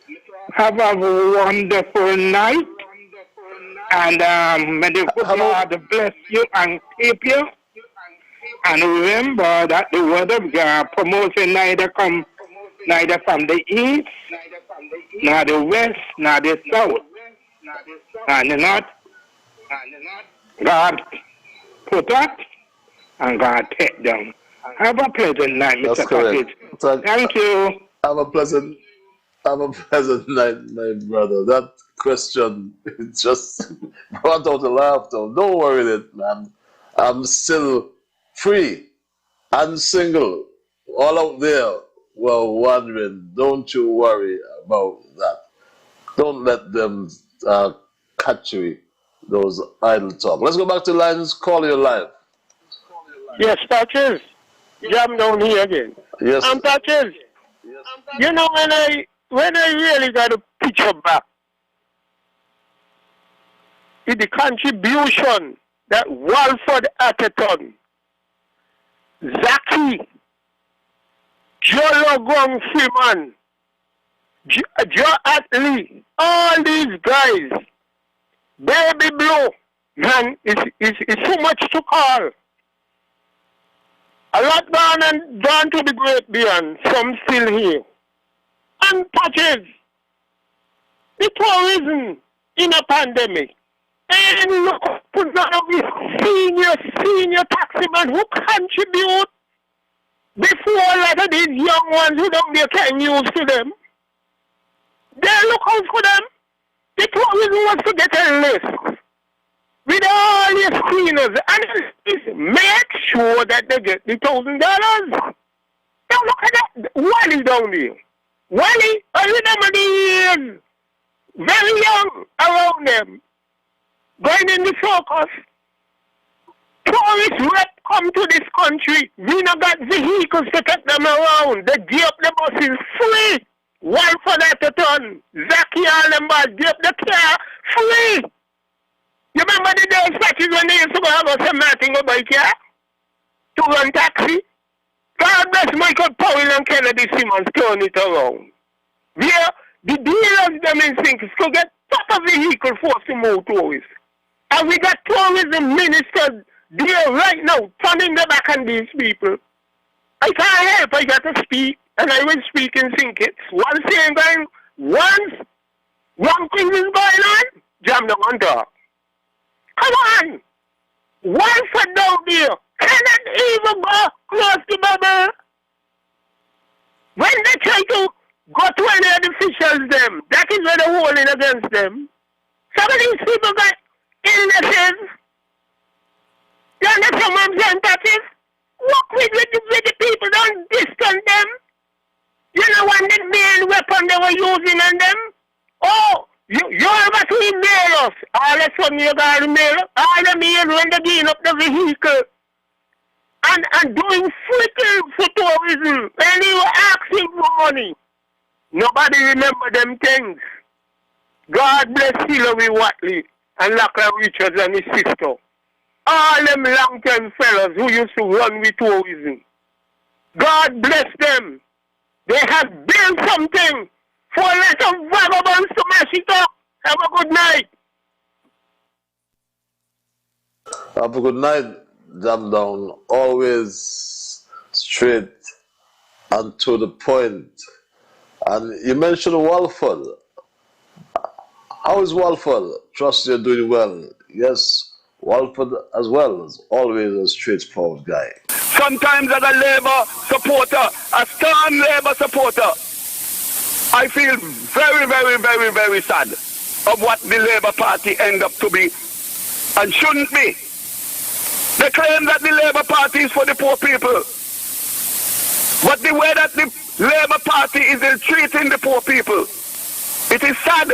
have a wonderful night. And may the good Lord bless you and keep you. And remember that the word of God promotion neither from the east, nor the west, nor the south, and the north. God put up and God take down. Have a pleasant night, Mr. Patrick. Thank you. Have a pleasant night, my brother. That question just brought out a laughter. Don't worry, man. I'm still free and single. All out there were wondering. Don't you worry about that. Don't let them catch you, those idle talk. Let's go back to lines. Call your live. Yes, Patches. Jam down here again. Yes. Patches. You know, when I really got a picture back, is the contribution that Walford Atherton, Zaki, Joe Logong Freeman, Joe Atley, all these guys, Baby Blue, man, it's too much to call. A lot gone to the great beyond, some still here. And Patches, the tourism in a pandemic. And look, none of these senior taximen who contribute before a lot of these young ones who don't get can use to them. They look out for them. The tourism wants to get a list with all your screeners and make sure that they get the $1,000. Now look at that. What is down there? Wally, I remember the years, very young around them, going in the circus. Tourists rep come to this country. We not got vehicles to take them around. They give up the buses free. One for that a ton. Zaki and them boys give up the car free. You remember the days patches when they used to go have a nothing go by car? To run taxi? God bless Michael Powell and Kennedy Simmons turn it around. Where the dealers them in things to get proper vehicle force to move tourists. And we got tourism ministers there right now turning their back on these people. I can't help, I got to speak, and I will speak in Sinkits. One thing going, once wrong thing is going on, jam them on talk. Come on! One foot down there cannot even go close the bubble. When they try to go to any of the officials, them, that is where they're holding against them. Some of these people got illnesses. You understand what I'm saying, Patrick? Work with the people, don't distance them. You know what the main weapon they were using on them? Oh, you ever see mail us? All of a sudden you got to mail us. All the mail when they getting up the vehicle. And doing freaking for tourism. And they were asking for money. Nobody remember them things. God bless Hillary Watley and Lachlan Richards and his sister. All them long-term fellas who used to run with tourism. God bless them. They have built something for a lot of vagabonds to mess it up. Have a good night. Have a good night, Jam Down. Always straight and to the point. And you mentioned Walford. How is Walford? Trust you're doing well. Yes. Walford as well is always a straightforward guy. Sometimes as a Labour supporter, a stern Labour supporter, I feel very, very, very, very sad of what the Labour Party end up to be and shouldn't be. They claim that the Labour Party is for the poor people. But the way that the Labour Party is treating the poor people, it is sad.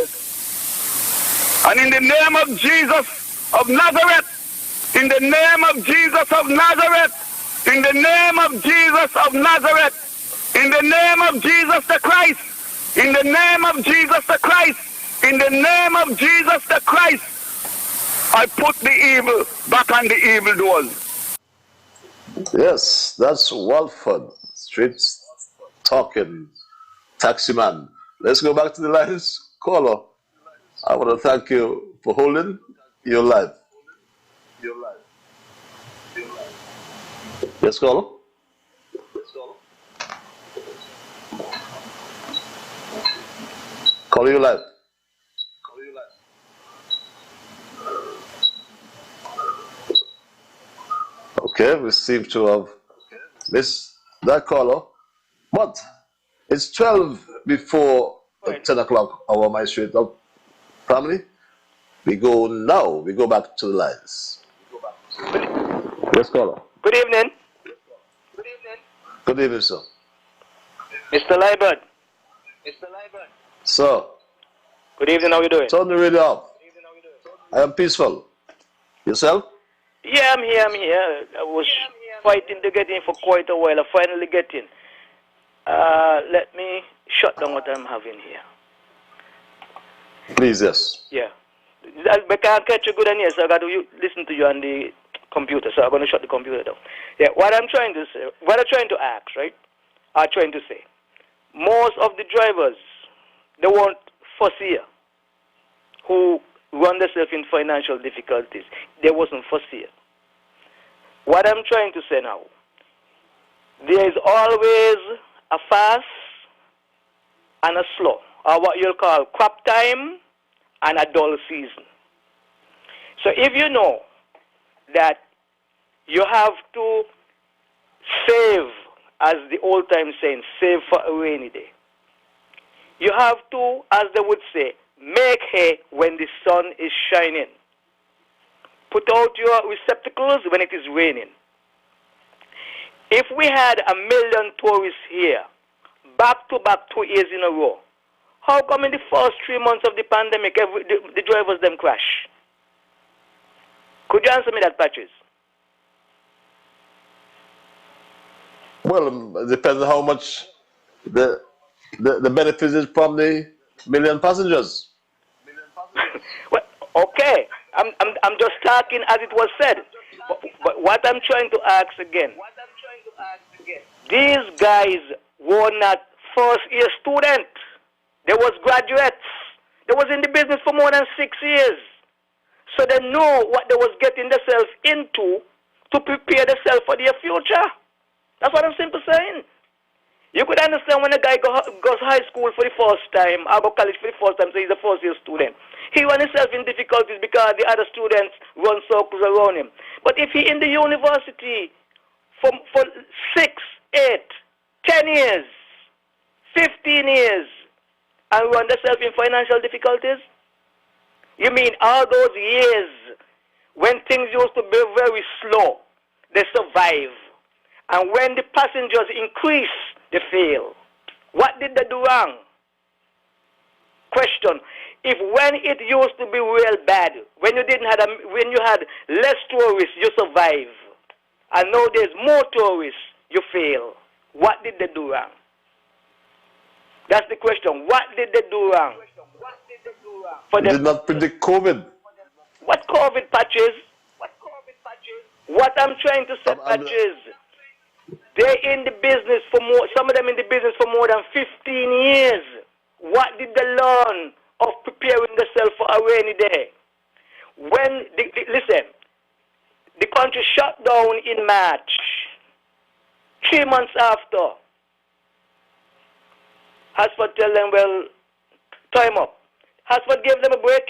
And in the name of Jesus of Nazareth, in the name of Jesus of Nazareth, in the name of Jesus of Nazareth, in the name of Jesus the Christ, in the name of Jesus the Christ, in the name of Jesus the Christ, I put the evil back on the evildoers. Yes, that's Walford, straight talking taximan. Let's go back to the lines. Caller, I want to thank you for holding your life. Yes, caller. Call you live. Okay, we seem to have missed that caller. But it's 12 before 10 o'clock hour, my straight up family. We go now. We go back to the lines. Yes, caller. Good evening. Good evening, sir. Mr. Liburd. Sir. Good evening, how are you doing? Turn the radio off. I am peaceful. Yourself? Yeah, I'm here. I was fighting to get in for quite a while. I finally get in. Let me shut down what I'm having here. Please, yes. Yeah. I can't catch you good and yes, I got to listen to you on the computer, so I'm going to shut the computer down. Yeah, what I'm trying to say, what I'm trying to ask, right? I'm trying to say, most of the drivers, they weren't fussier who run themselves in financial difficulties. They wasn't fussier. What I'm trying to say now, there is always a fast and a slow, or what you'll call crop time and a dull season. So if you know that you have to save, as the old time saying, save for a rainy day. You have to, as they would say, make hay when the sun is shining. Put out your receptacles when it is raining. If we had 1 million tourists here back-to-back 2 years in a row. How come in the first 3 months of the pandemic, the drivers them crash? Could you answer me that, Patrice? Well, it depends on how much the benefit is from the million passengers. Well, okay, I'm just talking as it was said. But what I'm trying to ask again, these guys were not first-year students. They was graduates. They was in the business for more than 6 years. So they know what they was getting themselves into to prepare themselves for their future. That's what I'm simply saying. You could understand when a guy goes high school for the first time, or go college for the first time, so he's a first-year student. He runs himself in difficulties because the other students run circles around him. But if he in the university for 6, 8, 10 years, 15 years, and run themselves in financial difficulties, you mean all those years when things used to be very slow, they survive. And when the passengers increase, they fail. What did they do wrong? Question. If when it used to be real bad, when you had less tourists, you survive. And now there's more tourists, you fail. What did they do wrong? That's the question. What did they do wrong? They did not predict COVID. What COVID, Patches? What I'm trying to say, Patches, they're in the business for more, some of them in the business for more than 15 years. What did they learn of preparing themselves for a rainy day? When, listen, the country shut down in March. 3 months after, Hasford tell them, well, time up. Hasford gave them a break,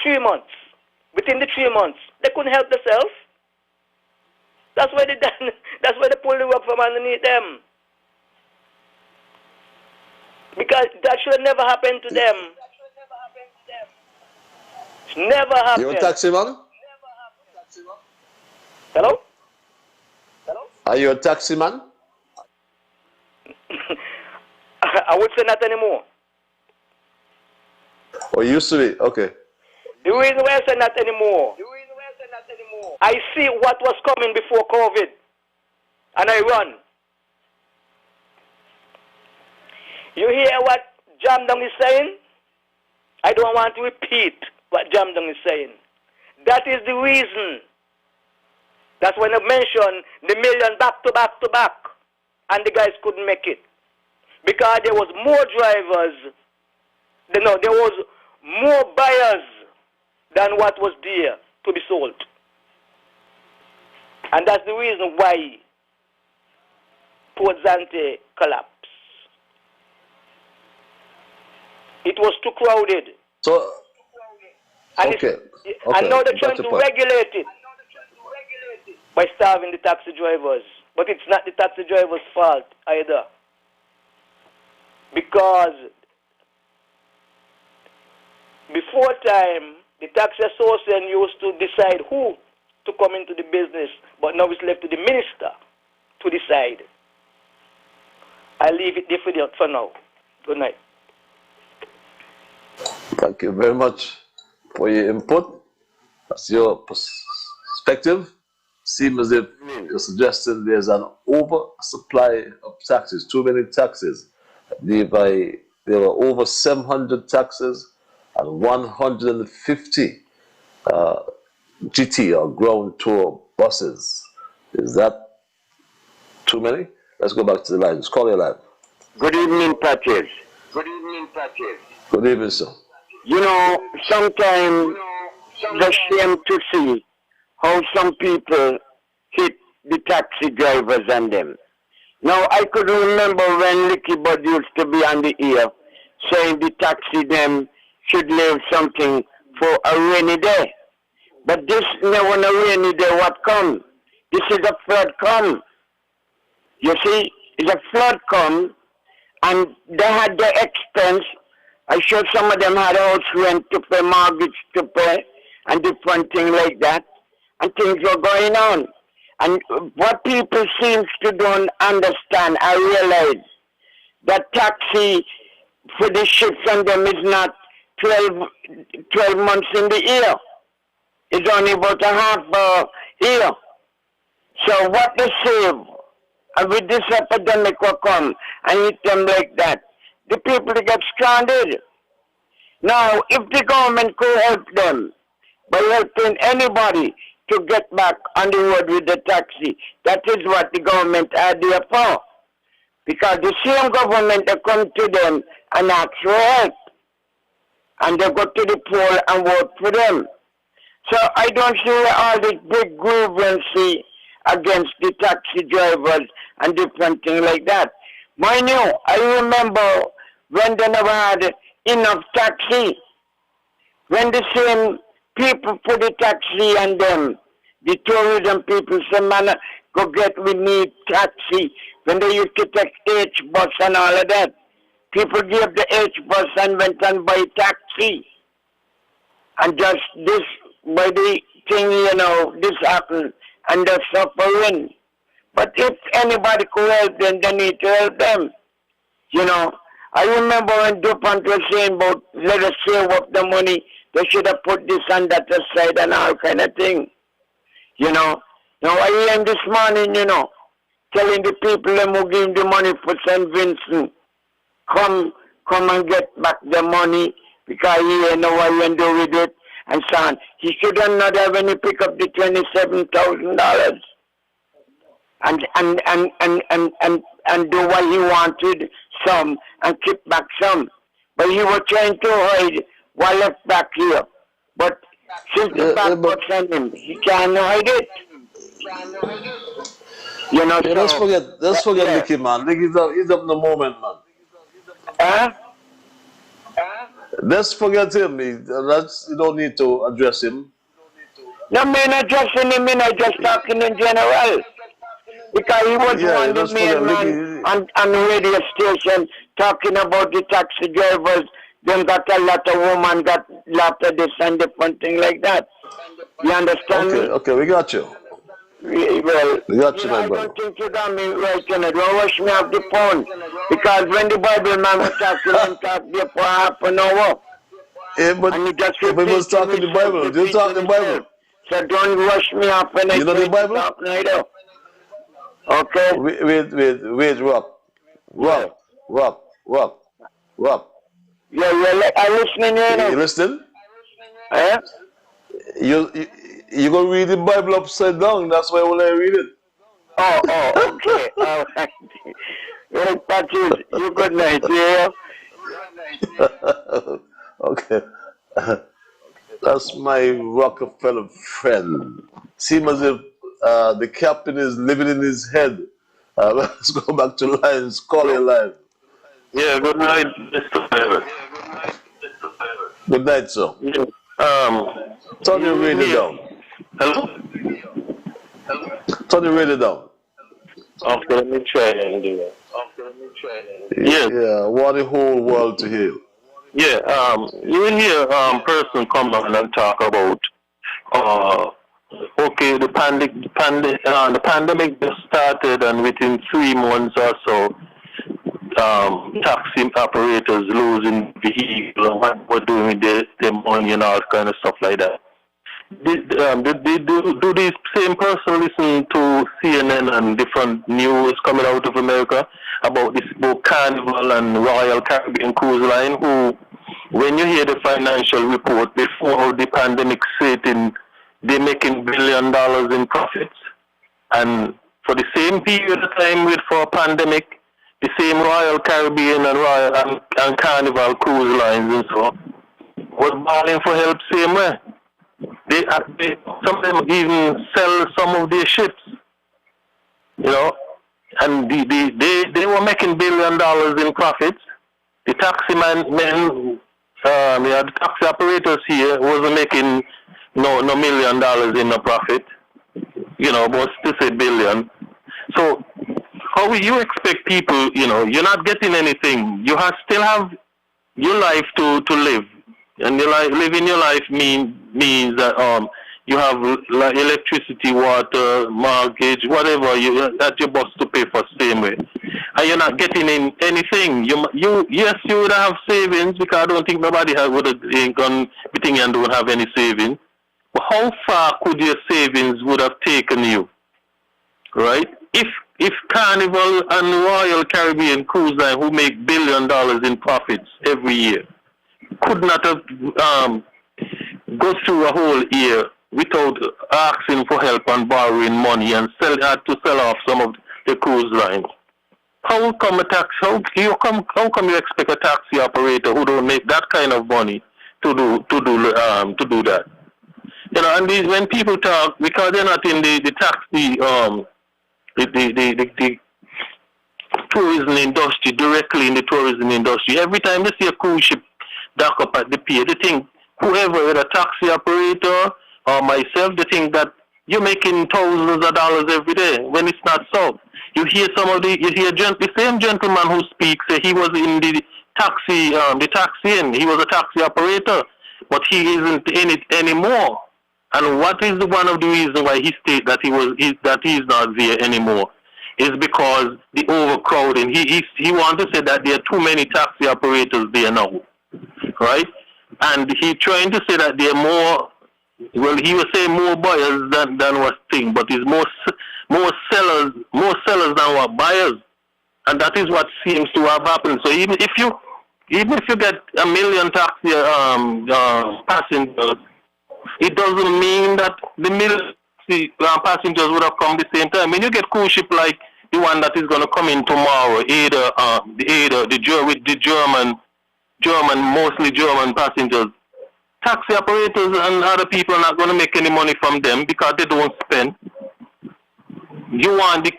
3 months. Within the 3 months, they couldn't help themselves. That's why they pulled the rug from underneath them. Because that should have never happened to them. It's never happened. You a taxi man? Hello? Are you a taxi man? I would say not anymore. Oh, you used to be? Okay. The reason why I say not anymore, I see what was coming before COVID, and I run. You hear what Jamdong is saying? I don't want to repeat what Jamdong is saying. That is the reason. That's when I mentioned the million back to back, and the guys couldn't make it. Because there was more drivers, there was more buyers than what was there to be sold. And that's the reason why Port Zante collapsed. It was too crowded. So, and and now they're trying to regulate it by starving the taxi drivers. But it's not the taxi drivers' fault either. Because before time, the taxi association used to decide who to come into the business, but now it's left to the minister to decide. I leave it there for now. Good night. Thank you very much for your input. That's your perspective. Seems as if you're suggesting there's an oversupply of taxis, too many taxis. There were over 700 taxis and 150 GT or ground tour buses. Is that too many? Let's go back to the lines. Call your line. Good evening, Patrice. Good evening, sir. Sometimes it's a shame to see how some people hit the taxi drivers and them. Now, I could remember when Liburd used to be on the air saying the taxi them should leave something for a rainy day. But this never a rainy day what come. This is a flood come. You see, it's a flood come, and they had their expense. I'm sure some of them had house rent to pay, mortgage to pay, and different things like that. And things were going on. And what people seem to don't understand, I realize, that taxi for the ships on them is not 12 months in the year. It's only about a half year. So what they save, and with this epidemic will come and hit them like that, the people get stranded. Now, if the government could help them by helping anybody to get back on the road with the taxi, that is what the government are there for. Because the same government that come to them and ask for help, and they go to the poll and vote for them. So I don't see all this big grievance against the taxi drivers and different things like that. Mind you, I remember when they never had enough taxi, when the same people put the taxi on them, the tourism people say, man, go get, we need taxi. When they used to take H-bus and all of that, people gave the H-bus and went and buy taxi. And just this, by the thing, this happened, and they're suffering. But if anybody could help them, they need to help them. I remember when DuPont was saying about, let us save up the money, they should have put this and that aside and all kind of thing. Now I hear him this morning, telling the people them who give him the money for St. Vincent, come and get back the money, because he ain't know what he can do with it, and so on. He should not have any pick up the $27,000 and do what he wanted, some, and keep back some. But he was trying to hide what left back here. But since the back was on him, he can't hide it. Let's forget Nicky, man. Nicky's up in the moment, man. Let's forget him. You don't need to address him. No, I'm not addressing him, I'm just talking in general. Because he was one of the main man on the radio station talking about the taxi drivers. Them got a lot of women, got a lot of this and different thing like that. You understand me? Okay, we got you. Well, we got you, my brother. I don't think you got me right, Don't rush me off the phone. Because when the Bible man was talking, I'm talking there for half an hour. Yeah, but and you just if we was talking the Bible, you talk the Bible. So don't rush me off when I the Bible? talk neither. Okay? Wait, Rob. Yeah, I'm listening here. You listening? Eh? You gonna read the Bible upside down, that's why I want to read it. Oh, okay. All right. Well, Patrick, you good night, yeah? Okay. That's my Rockefeller friend. Seems as if the captain is living in his head. Let's go back to lines. Call your line. Yeah, good night, Mr. Faber. Good night, sir. Yeah. Turn your radio down. Hello? Turn your radio down. Okay, let me try and do that. Yeah, want the whole world to hear. Yeah, you hear person come on and talk about okay, the pandemic just started, and within 3 months or so, taxi operators losing vehicle and what we're doing with their money and all kind of stuff like that. Do these same person listen to CNN and different news coming out of America about this boat Carnival and Royal Caribbean Cruise Line, who, when you hear the financial report before the pandemic setting, they're making $1 billion in profits, and for the same period of time for a pandemic, the same Royal Caribbean and Royal and Carnival cruise lines and so was balling for help same way. Some of them even sell some of their ships, and they were making $1 billion in profits. The taxi men, the taxi operators here wasn't making no $1 million in a profit, but still say billion. So how will you expect people, you're not getting anything. You still have your life to live. And living your life means that you have like electricity, water, mortgage, whatever that your boss to pay for same way, and you're not getting in anything. Yes, you would have savings because I don't think nobody would have gone betting and don't have any savings. But how far could your savings would have taken you, right? If Carnival and Royal Caribbean Cruise Line, who make $1 billion in profits every year, could not have go through a whole year without asking for help and borrowing money and had to sell off some of the cruise lines. How come you expect a taxi operator who don't make that kind of money to do that? You know, and when people talk, because they're not in the taxi the tourism industry, directly in the tourism industry, every time they see a cruise ship dock up at the pier, they think whoever, a taxi operator or myself, they think that you're making thousands of dollars every day, when it's not so. You hear the same gentleman who speaks, he was in the taxi, he was a taxi operator, but he isn't in it anymore. And what is one of the reasons why he stated that he's not there anymore? Is because the overcrowding. He wants to say that there are too many taxi operators there now, right? And he's trying to say that there are more. Well, he was saying more buyers than was thing, but it's more sellers than what buyers, and that is what seems to have happened. So even if you get 1 million taxi passengers, it doesn't mean that the million passengers would have come the same time. When you get cruise ship like the one that is going to come in tomorrow, the German, mostly German passengers, taxi operators and other people are not going to make any money from them because they don't spend. You want the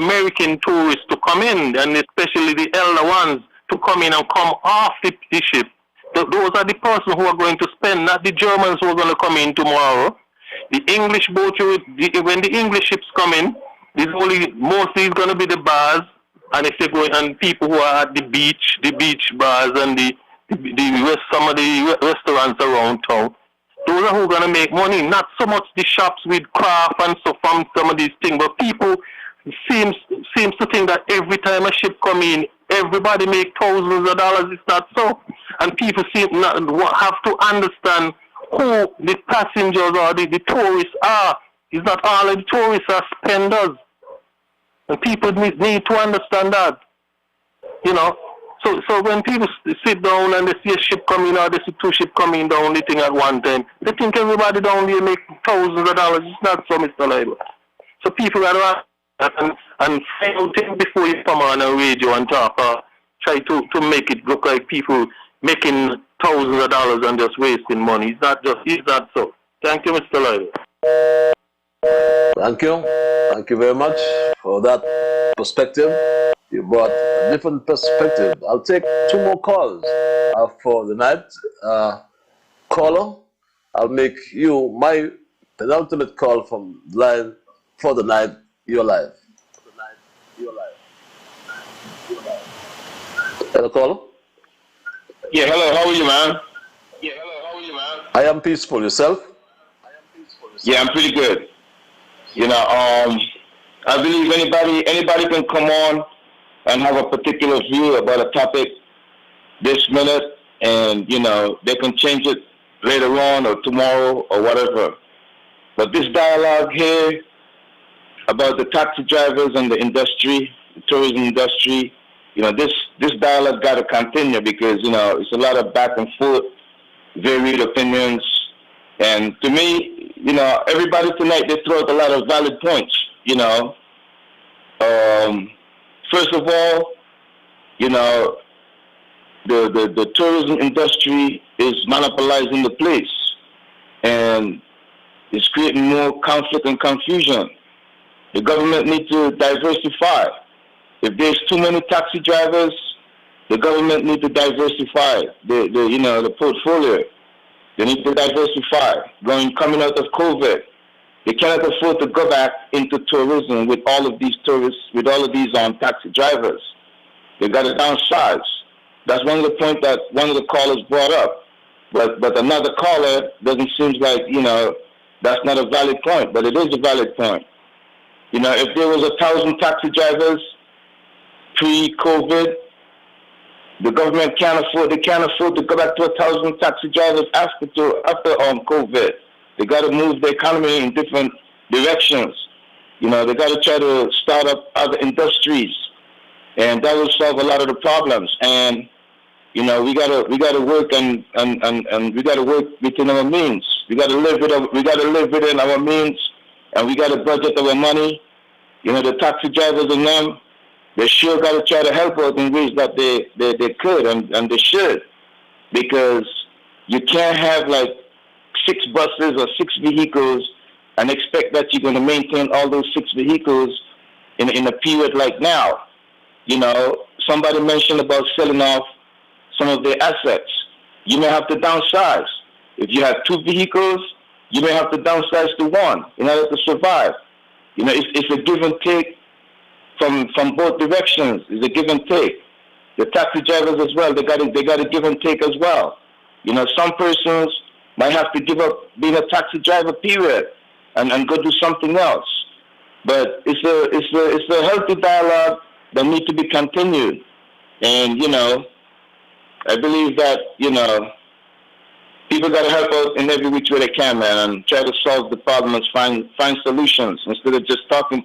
American tourists to come in, and especially the elder ones to come in and come off the ship. Those are the persons who are going to spend, not the Germans who are going to come in tomorrow. The English boat, when the English ships come in, mostly it's going to be the bars, and if they go and people who are at the beach bars and some of the restaurants around town. Those are who are going to make money, not so much the shops with craft and so from some of these things, but people seems to think that every time a ship come in, everybody make thousands of dollars. It's not so. And people have to understand who the passengers or the tourists are. It's not all of the tourists are spenders. And people need to understand that. You know, so when people sit down and they see a ship coming or they see two ships coming down, they think at one time, they think everybody down there make thousands of dollars. It's not so, Mr. Liburd. So people got to and find out things before you come on a radio and talk or try to make it look like people making thousands of dollars and just wasting money. It's not so. Thank you, Mr. Liburd. Thank you. Thank you very much for that perspective. You brought a different perspective. I'll take 2 more calls for the night. Caller, I'll make you my penultimate call from line for the night. You're live. Hello, caller. Yeah, hello. How are you, man? I am peaceful. Yourself? Yeah, I'm pretty good. You know, I believe anybody can come on and have a particular view about a topic this minute, and you know they can change it later on or tomorrow or whatever. But this dialogue here about the taxi drivers and the industry, the tourism industry, you know, this dialogue got to continue because, you know, it's a lot of back and forth, varied opinions. And to me, you know, everybody tonight, they throw out a lot of valid points, you know. First of all, you know, the tourism industry is monopolizing the place and it's creating more conflict and confusion. The government needs to diversify. If there's too many taxi drivers, the government needs to diversify the portfolio. They need to diversify. Coming out of COVID, they cannot afford to go back into tourism with all of these tourists, with all of these taxi drivers. They got to downsize. That's one of the points that one of the callers brought up. But another caller doesn't seem like, that's not a valid point, but it is a valid point. If there was 1,000 taxi drivers pre-COVID, the government can't afford to go back to 1,000 taxi drivers after COVID. They got to move the economy in different directions. They got to try to start up other industries, and that will solve a lot of the problems. And we got to work and we got to work within our means. We got to live within our means, and we got to budget our money. The taxi drivers and them, they sure got to try to help out in ways that they could and they should, because you can't have like 6 buses or 6 vehicles and expect that you're going to maintain all those 6 vehicles in a period like now. Somebody mentioned about selling off some of their assets. You may have to downsize. If you have 2 vehicles, you may have to downsize to 1 in order to survive. It's a give and take from both directions. It's a give and take. The taxi drivers as well, they got to give and take as well. Some persons might have to give up being a taxi driver, period, and go do something else. But it's a healthy dialogue that needs to be continued. And I believe that people got to help out in every which way they can, man, and try to solve the problems, find solutions instead of just talking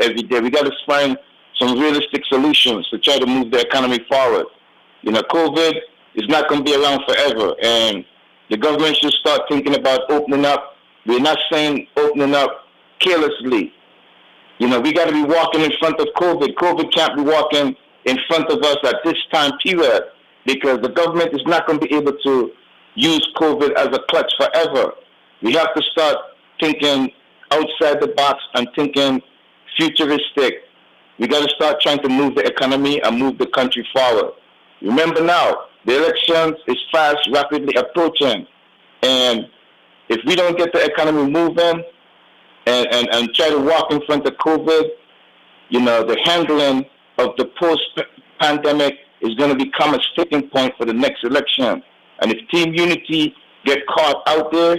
every day. We got to find some realistic solutions to try to move the economy forward. COVID is not going to be around forever, and the government should start thinking about opening up. We're not saying opening up carelessly. We got to be walking in front of COVID. COVID can't be walking in front of us at this time period, because the government is not going to be able to use COVID as a clutch forever. We have to start thinking outside the box and thinking futuristic. We got to start trying to move the economy and move the country forward. Remember now, the elections is fast, rapidly approaching. And if we don't get the economy moving and try to walk in front of COVID, the handling of the post-pandemic is going to become a sticking point for the next election. And if Team Unity get caught out there,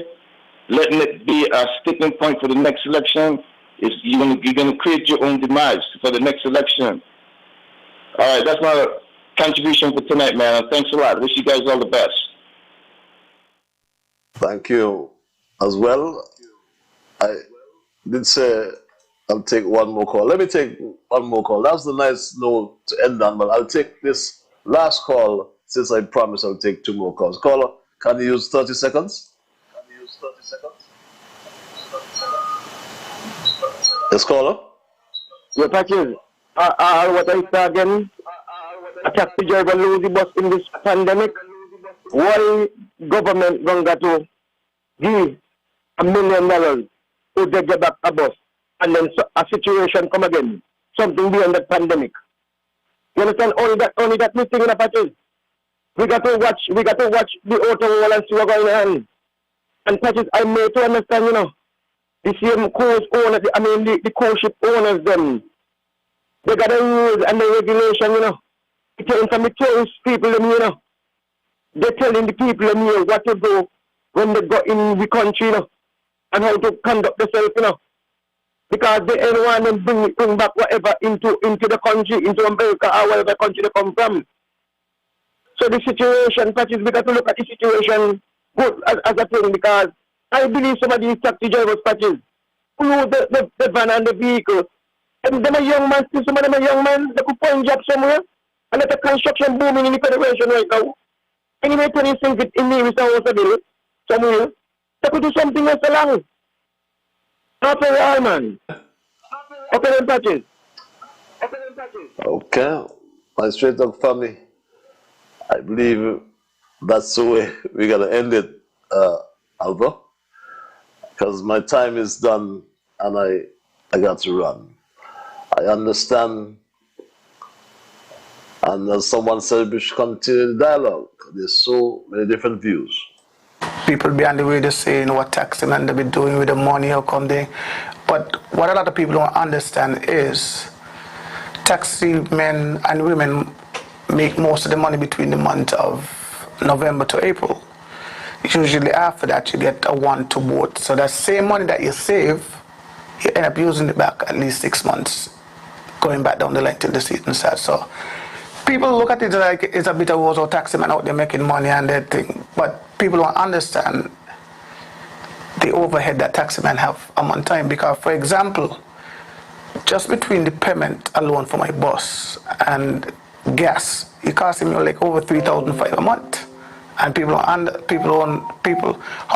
letting it be a sticking point for the next election, you're going to create your own demise for the next election. All right, that's my contribution for tonight, man. Thanks a lot. Wish you guys all the best. Thank you as well. I did say I'll take one more call. Let me take one more call. That's the nice note to end on, but I'll take this last call since I promised I'll take 2 more calls. Caller, can you use 30 seconds? Yes, caller? Your patches. What I say again, a taxi driver lose the bus in this pandemic. Why government gonna to give $1 million to get back a bus, and then a situation come again, something beyond the pandemic? You understand? Only that missing in the patches. We got to watch the auto wall and see what's going on. And patches, I made to understand, the same cruise owners, the cruise ship owners, them, they got the rules and the regulation, It came from the tourist people, they're telling the people what to do when they go in the country, and how to conduct themselves, because they ain't want them bring back whatever into the country, into America or whatever country they come from. So the situation, patches, we got to look at the situation good as a thing, because I believe some of these taxi drivers, patches, who know the van and the vehicle, and them are young men, some of them are young men, they could find jobs somewhere, and let the construction booming in the Federation right now. Anyway, 20 things in Nevis and Vaccination, somewhere, they could do something else along. Not for all, man. Okay, then, patches. Okay, my straight talk family. I believe that's the way we're going to end it, Alva, because my time is done and I got to run. I understand, and as someone said, we should continue the dialogue. There's so many different views. People behind the radio saying what taxing and they be doing with the money, how come they... But what a lot of people don't understand is taxi men and women make most of the money between the month of November to April. Usually after that, you get a 1-2 boat. So that same money that you save, you end up using it back at least 6 months, going back down the line till the season starts. So people look at it like it's a bit of also taxman out there making money and that thing. But people don't understand the overhead that taxmen have a month time. Because, for example, just between the payment alone for my bus and gas, it costs me like over $3,500 a month. And how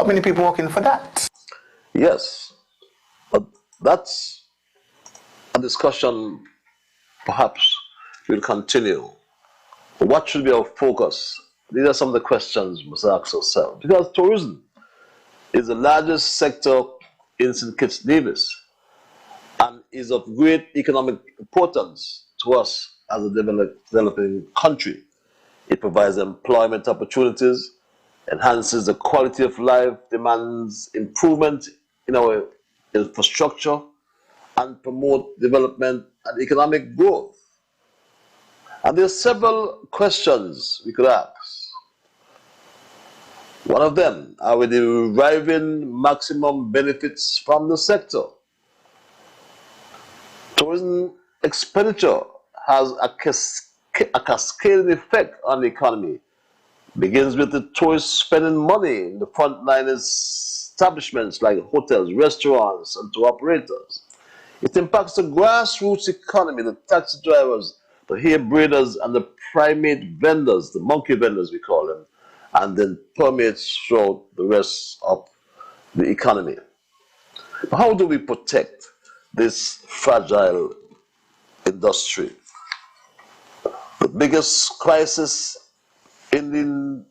many people working for that? Yes, but that's a discussion perhaps will continue. What should be our focus? These are some of the questions we must ask ourselves. Because tourism is the largest sector in St. Kitts Nevis and is of great economic importance to us as a developing country. It provides employment opportunities, enhances the quality of life, demands improvement in our infrastructure, and promote development and economic growth. And there are several questions we could ask. One of them, are we deriving maximum benefits from the sector? Tourism expenditure has a cascading effect on the economy. Begins with the tourists spending money in the frontline establishments like hotels, restaurants, and tour operators. It impacts the grassroots economy, the taxi drivers, the hair braiders, and the primate vendors, the monkey vendors we call them, and then permeates throughout the rest of the economy. But how do we protect this fragile industry? The biggest crisis in the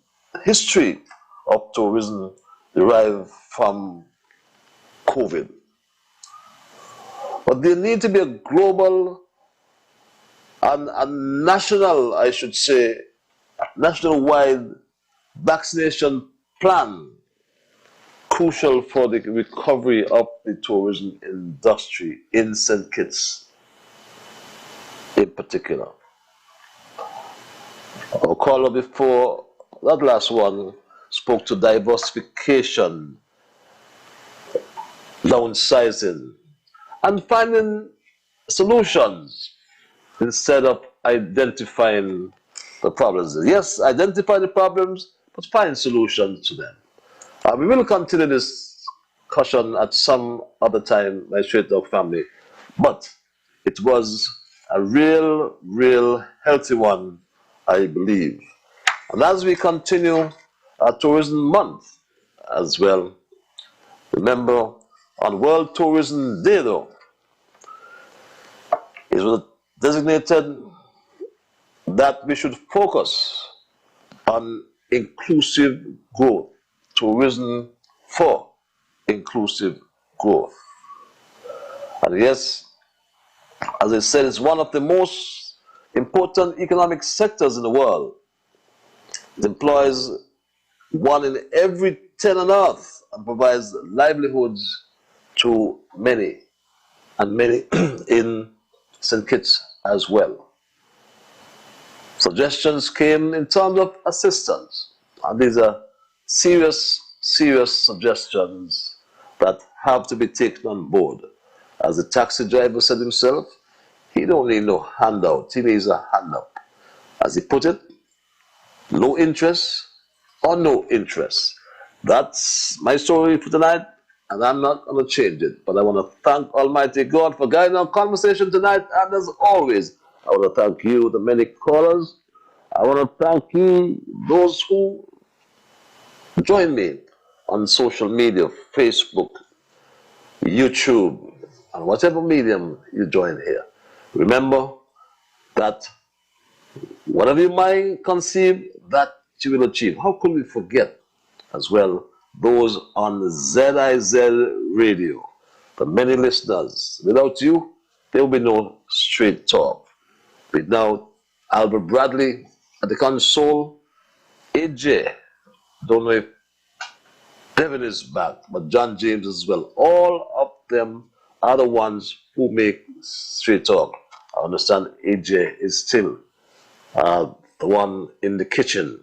history of tourism derived from COVID. But there needs to be a global and a national, I should say, national-wide vaccination plan, crucial for the recovery of the tourism industry in St. Kitts in particular. Our caller before that last one spoke to diversification, downsizing, and finding solutions instead of identifying the problems. Yes, identify the problems, but find solutions to them. We will continue this discussion at some other time, my Straight Dog family, but it was a real healthy one, I believe. And as we continue our Tourism Month as well, remember on World Tourism Day though, it was designated that we should focus on inclusive growth, tourism for inclusive growth. And yes, as I said, it's one of the most important economic sectors in the world. It employs 1 in every 10 on earth and provides livelihoods to many, and many in St. Kitts as well. Suggestions came in terms of assistance, and these are serious suggestions that have to be taken on board. As the taxi driver said himself, he don't need no handout, he needs a hand up. As he put it, low interest or no interest. That's my story for tonight, and I'm not going to change it. But I want to thank Almighty God for guiding our conversation tonight, and as always, I want to thank you, the many callers. I want to thank you, those who join me on social media, Facebook, YouTube, and whatever medium you join here. Remember that whatever you might conceive, that you will achieve. How could we forget as well those on ZIZ Radio, the many listeners? Without you, there will be no Straight Talk. Without Albert Bradley at the console, AJ, don't know if Devin is back, but John James as well. All of them are the ones who make Straight Talk. I understand AJ is still the one in the kitchen.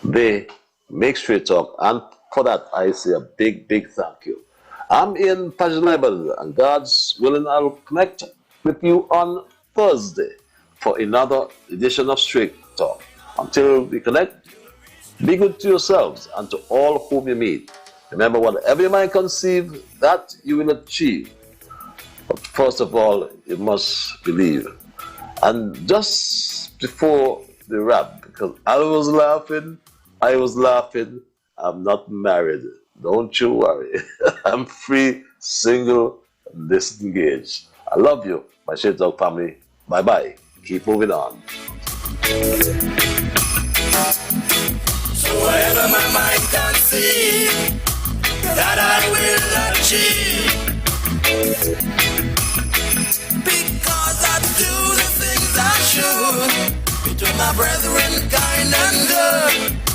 They make straight talk, and for that I say a big, big thank you. I'm Ian Pajalevel, and God's willing, I'll connect with you on Thursday for another edition of Straight Talk. Until we connect, be good to yourselves and to all whom you meet. Remember, whatever you might conceive, that you will achieve. But first of all, you must believe. And just before the wrap, because I was laughing, I'm not married. Don't you worry. I'm free, single, and disengaged. I love you, my Straight Talk family. Bye-bye. Keep moving on. So whatever my mind can see, that I will achieve. Because I do the things I should, between my brethren kind and good.